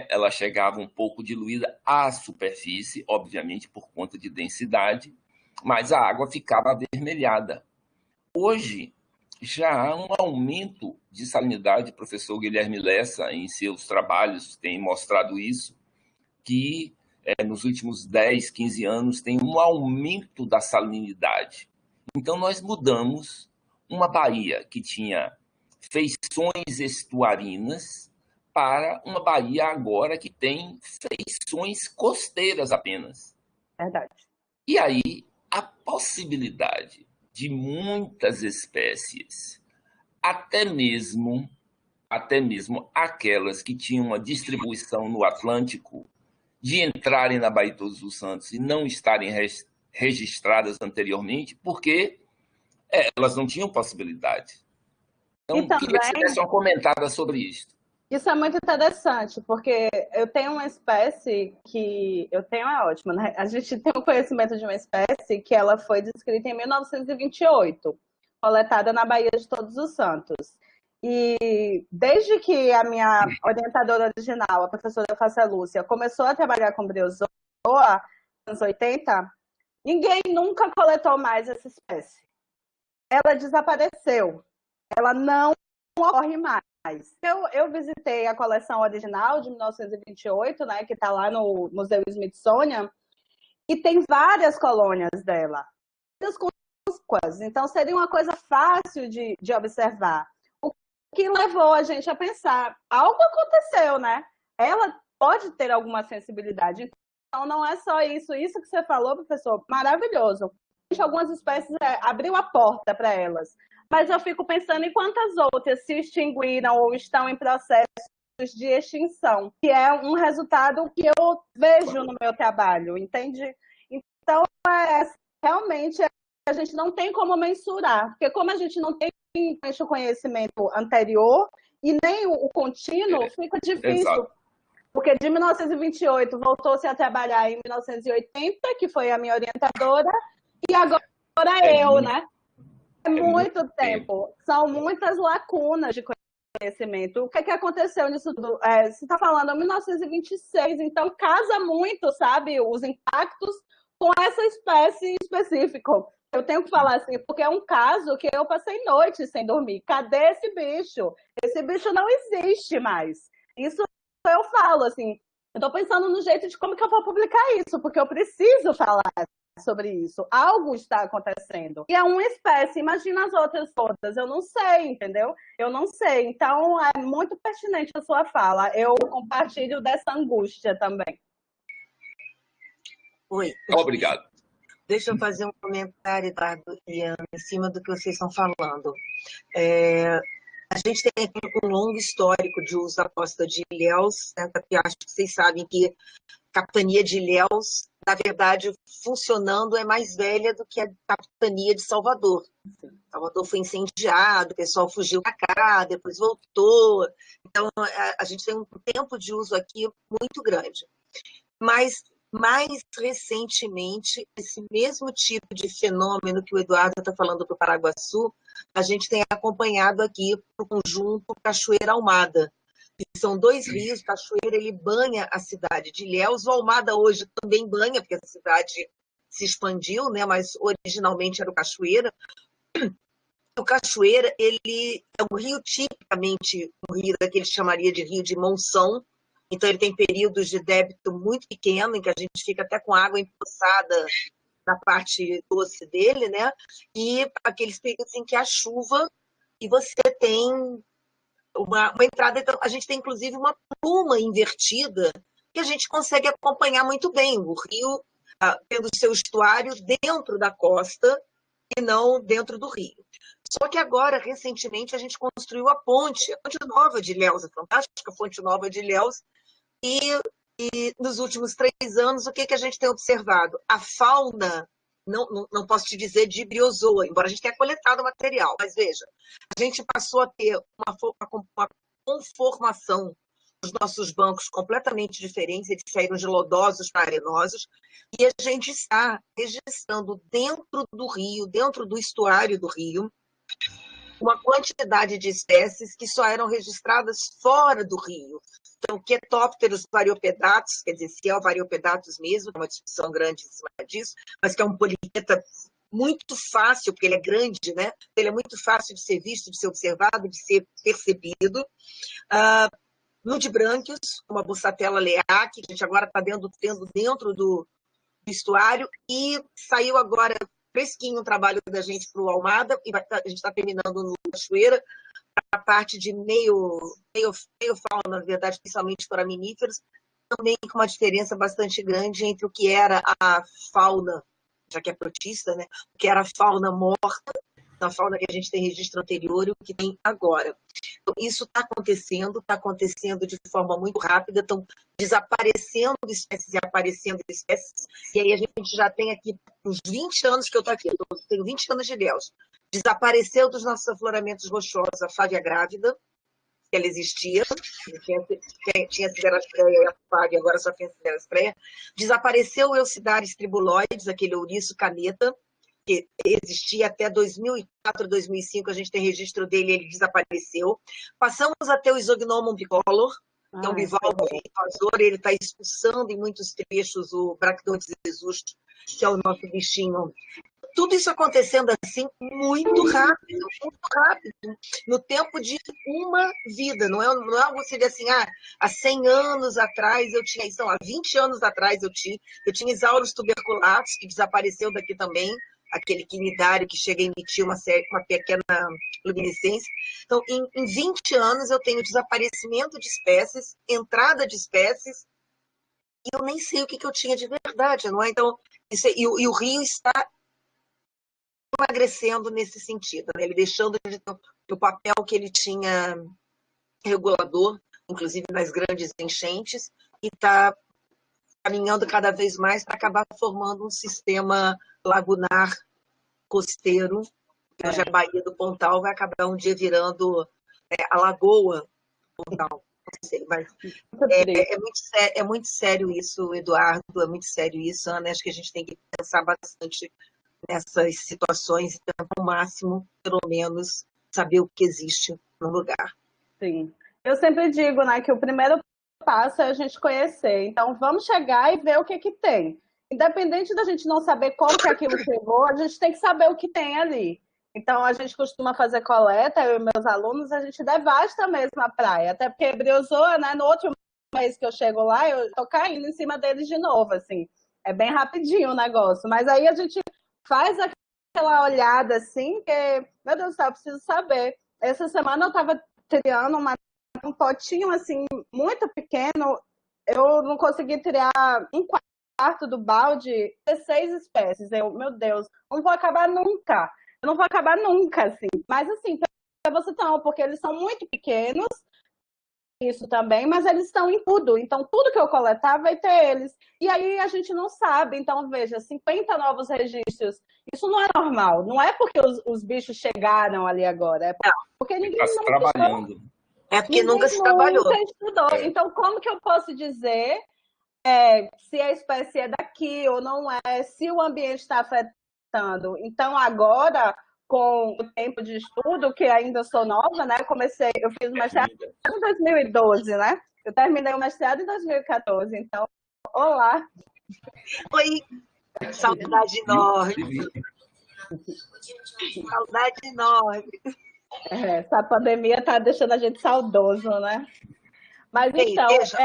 ela chegava um pouco diluída à superfície, obviamente por conta de densidade, mas a água ficava avermelhada. Hoje, já há um aumento de salinidade, o professor Guilherme Lessa, em seus trabalhos, tem mostrado isso, que nos últimos 10, 15 anos tem um aumento da salinidade. Então, nós mudamos uma baía que tinha feições estuarinas para uma baía agora que tem feições costeiras apenas.
Verdade.
E aí, a possibilidade de muitas espécies, até mesmo aquelas que tinham uma distribuição no Atlântico, de entrarem na Baía de Todos os Santos e não estarem registradas anteriormente, porque elas não tinham possibilidade. Então, queria que você desse uma comentada sobre isso.
Isso é muito interessante, porque eu tenho uma espécie que... é ótimo, né? A gente tem um conhecimento de uma espécie que ela foi descrita em 1928, coletada na Baía de Todos os Santos. E desde que a minha orientadora original, a professora Fácia Lúcia, começou a trabalhar com briozoa, nos anos 80, ninguém nunca coletou mais essa espécie. Ela desapareceu. Ela não ocorre mais. Eu visitei a coleção original de 1928, né, que está lá no Museu Smithsonian, e tem várias colônias dela. Então, seria uma coisa fácil de observar. O que levou a gente a pensar, algo aconteceu, né? Ela pode ter alguma sensibilidade. Então, não é só isso. Isso que você falou, professor, maravilhoso. Algumas espécies abriu a porta para elas. Mas eu fico pensando em quantas outras se extinguiram ou estão em processos de extinção, que é um resultado que eu vejo no meu trabalho, entende? Então, realmente, a gente não tem como mensurar, porque como a gente não tem o conhecimento anterior e nem o contínuo, fica difícil. Exato. Porque de 1928 voltou-se a trabalhar em 1980, que foi a minha orientadora, e agora eu, né? É muito tempo. São muitas lacunas de conhecimento. O que aconteceu nisso tudo? Você está falando em 1926, então casa muito, sabe, os impactos com essa espécie em específico. Eu tenho que falar assim, porque é um caso que eu passei noite sem dormir. Cadê esse bicho? Esse bicho não existe mais. Isso eu falo, assim, eu estou pensando no jeito de como que eu vou publicar isso, porque eu preciso falar sobre isso. Algo está acontecendo. E é uma espécie, imagina as outras todas. Eu não sei, entendeu? Eu não sei. Então, é muito pertinente a sua fala. Eu compartilho dessa angústia também.
Oi.
Obrigado.
Deixa eu fazer um comentário, Eduardo e Ana, em cima do que vocês estão falando. A gente tem aqui um longo histórico de uso da Costa de Ilhéus, né? Porque acho que vocês sabem que a capitania de Ilhéus, na verdade, funcionando, é mais velha do que a capitania de Salvador. Salvador foi incendiado, o pessoal fugiu para cá, depois voltou. Então, a gente tem um tempo de uso aqui muito grande. Mas, mais recentemente, esse mesmo tipo de fenômeno que o Eduardo está falando para o Paraguaçu, a gente tem acompanhado aqui para o conjunto Cachoeira Almada. E são dois rios, Cachoeira ele banha a cidade de Ilhéus, o Almada hoje também banha, porque a cidade se expandiu, né? Mas originalmente era o Cachoeira. O Cachoeira ele é um rio tipicamente um rio daquele que chamaria de rio de monção. Então, ele tem períodos de débito muito pequeno, em que a gente fica até com água empoçada na parte doce dele, né? E aqueles períodos em que há chuva e você tem uma entrada. Então, a gente tem, inclusive, uma pluma invertida que a gente consegue acompanhar muito bem. O rio tendo seu estuário dentro da costa e não dentro do rio. Só que agora, recentemente, a gente construiu a Ponte Nova de Ilhéus, a fantástica Ponte Nova de Ilhéus, e nos últimos 3 anos, o que a gente tem observado? A fauna, não posso te dizer de briozoa, embora a gente tenha coletado material, mas veja, a gente passou a ter uma conformação dos nossos bancos completamente diferentes, eles saíram de lodosos para arenosos, e a gente está registrando dentro do rio, dentro do estuário do rio, uma quantidade de espécies que só eram registradas fora do rio. Então, Quetópteros variopedatus, quer dizer, se é o variopedatus mesmo, é uma discussão grande em cima disso, mas que é um poliqueta muito fácil, porque ele é grande, né? Ele é muito fácil de ser visto, de ser observado, de ser percebido. Nudibranquios, uma Bussatella leac, que a gente agora está tendo dentro do estuário, e saiu agora fresquinho o trabalho da gente para o Almada, e a gente está terminando no Cachoeira, a parte de meio fauna, na verdade, principalmente para miníferos, também com uma diferença bastante grande entre o que era a fauna, já que é protista, né? O que era a fauna morta, a fauna que a gente tem registro anterior e o que tem agora. Então, isso está acontecendo de forma muito rápida, estão desaparecendo espécies e aparecendo espécies, e aí a gente já tem aqui uns 20 anos que eu estou aqui, eu tenho 20 anos de Ilhéus. Desapareceu dos nossos afloramentos rochosos a fávea grávida, que ela existia, tinha Sideraspreia e a fávea, agora só tem Sideraspreia. Desapareceu o Eucidaris tribuloides, aquele ouriço caneta, que existia até 2004, 2005, a gente tem registro dele, ele desapareceu. Passamos a ter o Isognomum bicolor, que é um bivalvo invasor, ele está expulsando em muitos trechos o Bractodontes exusto, que é o nosso bichinho. Tudo isso acontecendo assim muito rápido, no tempo de uma vida. Não é algo assim, há 100 anos atrás eu tinha isso, não, há 20 anos atrás eu tinha Isaurus tuberculatus, que desapareceu daqui também, aquele quinidário que chega a emitir uma pequena luminescência. Então, em 20 anos eu tenho desaparecimento de espécies, entrada de espécies, e eu nem sei o que eu tinha de verdade, não é? Então, e o rio está emagrecendo nesse sentido, né? Ele deixando de ter o papel que ele tinha regulador, inclusive nas grandes enchentes, e está caminhando cada vez mais para acabar formando um sistema lagunar costeiro, que hoje é a Baía do Pontal, vai acabar um dia virando a Lagoa do Pontal. Não sei, mas é muito sério isso, Eduardo, é muito sério isso, Ana. Acho que a gente tem que pensar bastante nessas situações e tentar ao máximo, pelo menos, saber o que existe no lugar.
Sim. Eu sempre digo, né, que o primeiro passo é a gente conhecer. Então, vamos chegar e ver o que tem. Independente da gente não saber como que aquilo chegou, a gente tem que saber o que tem ali. Então, a gente costuma fazer coleta, eu e meus alunos, a gente devasta mesmo a praia. Até porque briozoa, né, no outro mês que eu chego lá, eu tô caindo em cima deles de novo, assim. É bem rapidinho o negócio. Mas aí a gente faz aquela olhada assim, que, meu Deus do céu, eu preciso saber. Essa semana eu estava triando um potinho assim, muito pequeno, eu não consegui triar um quarto do balde 16 espécies. Meu Deus, não vou acabar nunca. Eu não vou acabar nunca, assim. Mas, assim, para você não, porque eles são muito pequenos, isso também, mas eles estão em tudo. Então, tudo que eu coletar vai ter eles. E aí a gente não sabe. Então, veja, 50 novos registros. Isso não é normal. Não é porque os bichos chegaram ali agora. É porque ninguém
Está se
nunca
trabalhando.
É porque
ninguém
nunca se trabalhou.
nunca estudou. Então, como que eu posso dizer se a espécie é daqui ou não é, se o ambiente está afetando? Então, agora, com o tempo de estudo, que ainda sou nova, né? Eu fiz o mestrado em 2012, né? Eu terminei o mestrado em 2014, então, olá.
Oi, saudade enorme. Saudade enorme.
Essa pandemia está deixando a gente saudoso, né? Mas então,
veja,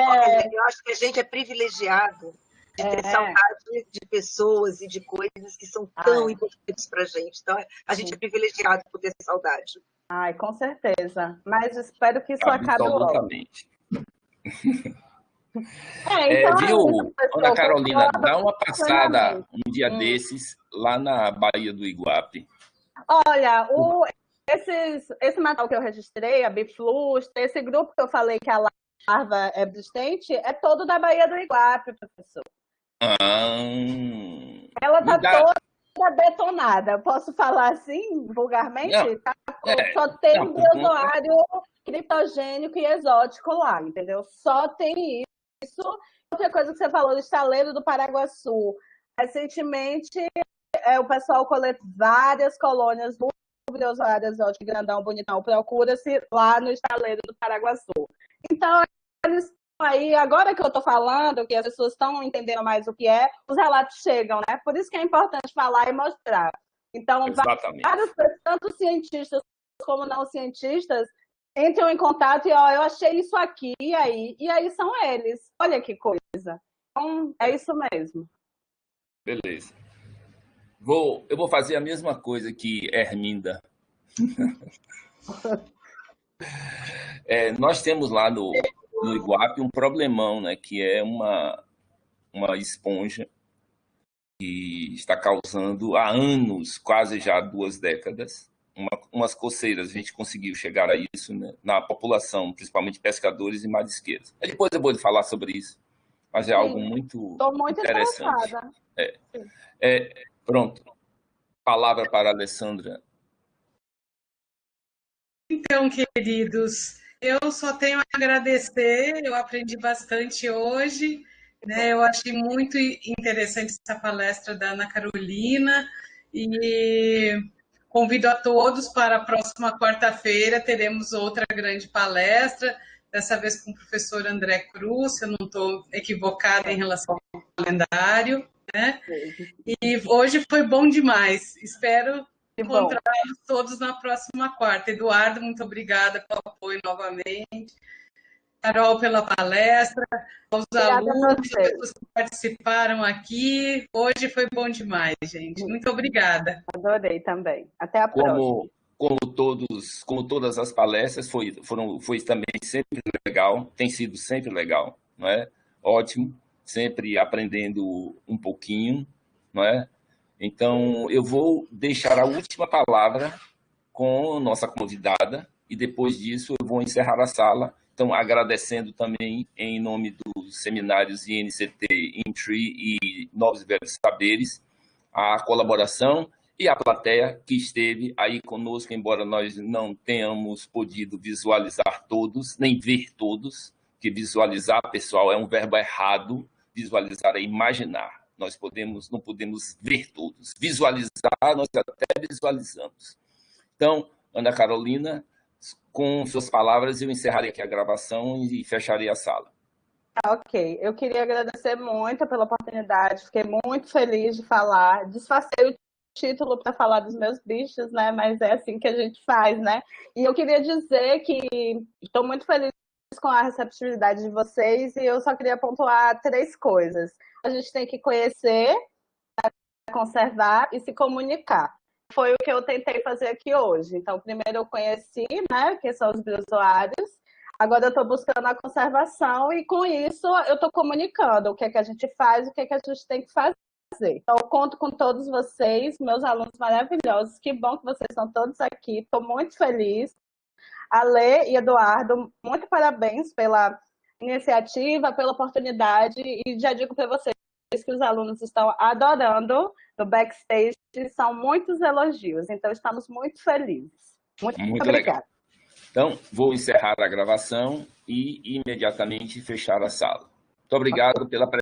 eu acho que a gente é privilegiado de ter saudade de pessoas e de coisas que são tão importantes para a gente. Então, a gente é privilegiado por ter saudade.
Ai, com certeza. Mas espero que isso acabe logo.
Absolutamente.
Então,
viu, Ana Carolina, dá uma passada um dia desses lá na Baía do Iguape.
Olha, esse material que eu registrei, a Biflusta, esse grupo que eu falei que a larva é resistente, é todo da Baía do Iguape, professor. Ela está toda detonada. Posso falar assim, vulgarmente? Só tem briozoário criptogênico e exótico lá, entendeu? Só tem isso. Outra coisa que você falou, do estaleiro do Paraguaçu. Recentemente, o pessoal coletou várias colônias do briozoário exótico grandão, bonitão. Procura-se lá no estaleiro do Paraguaçu. Então, eles aí, agora que eu estou falando, que as pessoas estão entendendo mais o que é, os relatos chegam, né? Por isso que é importante falar e mostrar. Então, vários, tanto cientistas como não cientistas, entram em contato e, eu achei isso aqui, e aí são eles. Olha que coisa. Então, é isso mesmo.
Beleza. Eu vou fazer a mesma coisa que Herminda. Nós temos lá no Iguape um problemão, né, que é uma esponja que está causando há anos, quase já 2 décadas, umas coceiras. A gente conseguiu chegar a isso, né, na população, principalmente pescadores e marisqueiros. Depois eu vou falar sobre isso, mas é algo muito interessante. Pronto. Palavra para a Alessandra.
Então, queridos, eu só tenho a agradecer, eu aprendi bastante hoje, né? Eu achei muito interessante essa palestra da Ana Carolina e convido a todos para a próxima quarta-feira, teremos outra grande palestra, dessa vez com o professor André Cruz, se eu não estou equivocada em relação ao calendário, né? E hoje foi bom demais, espero encontrá-los todos na próxima quarta. Eduardo, muito obrigada pelo apoio novamente. Carol, pela palestra. Aos alunos, todos que participaram aqui. Hoje foi bom demais, gente. Muito obrigada.
Adorei também. Até a próxima.
Como todas as palestras, foi também sempre legal, tem sido sempre legal, não é? Ótimo, sempre aprendendo um pouquinho, não é? Então, eu vou deixar a última palavra com a nossa convidada e depois disso eu vou encerrar a sala. Então, agradecendo também em nome dos seminários INCT, INTRI e Novos e Velhos Saberes, a colaboração e a plateia que esteve aí conosco, embora nós não tenhamos podido visualizar todos, nem ver todos, que visualizar, pessoal, é um verbo errado, visualizar é imaginar. Nós não podemos ver todos. Visualizar, nós até visualizamos. Então, Ana Carolina, com suas palavras, eu encerrarei aqui a gravação e fecharei a sala.
Ok. Eu queria agradecer muito pela oportunidade. Fiquei muito feliz de falar. Disfarcei o título para falar dos meus bichos, né? Mas é assim que a gente faz, né? E eu queria dizer que estou muito feliz com a receptividade de vocês e eu só queria pontuar 3 coisas. A gente tem que conhecer, conservar e se comunicar. Foi o que eu tentei fazer aqui hoje. Então, primeiro eu conheci, né, que são os briozoários. Agora eu estou buscando a conservação e, com isso, eu estou comunicando o que é que a gente faz, o que é que a gente tem que fazer. Então, eu conto com todos vocês, meus alunos maravilhosos. Que bom que vocês estão todos aqui. Estou muito feliz. Ale e Eduardo, muito parabéns pela iniciativa, pela oportunidade. E já digo para vocês que os alunos estão adorando no backstage. São muitos elogios. Então, estamos muito felizes. Muito
Muito legal. Então, vou encerrar a gravação e imediatamente fechar a sala. Muito obrigado pela presença.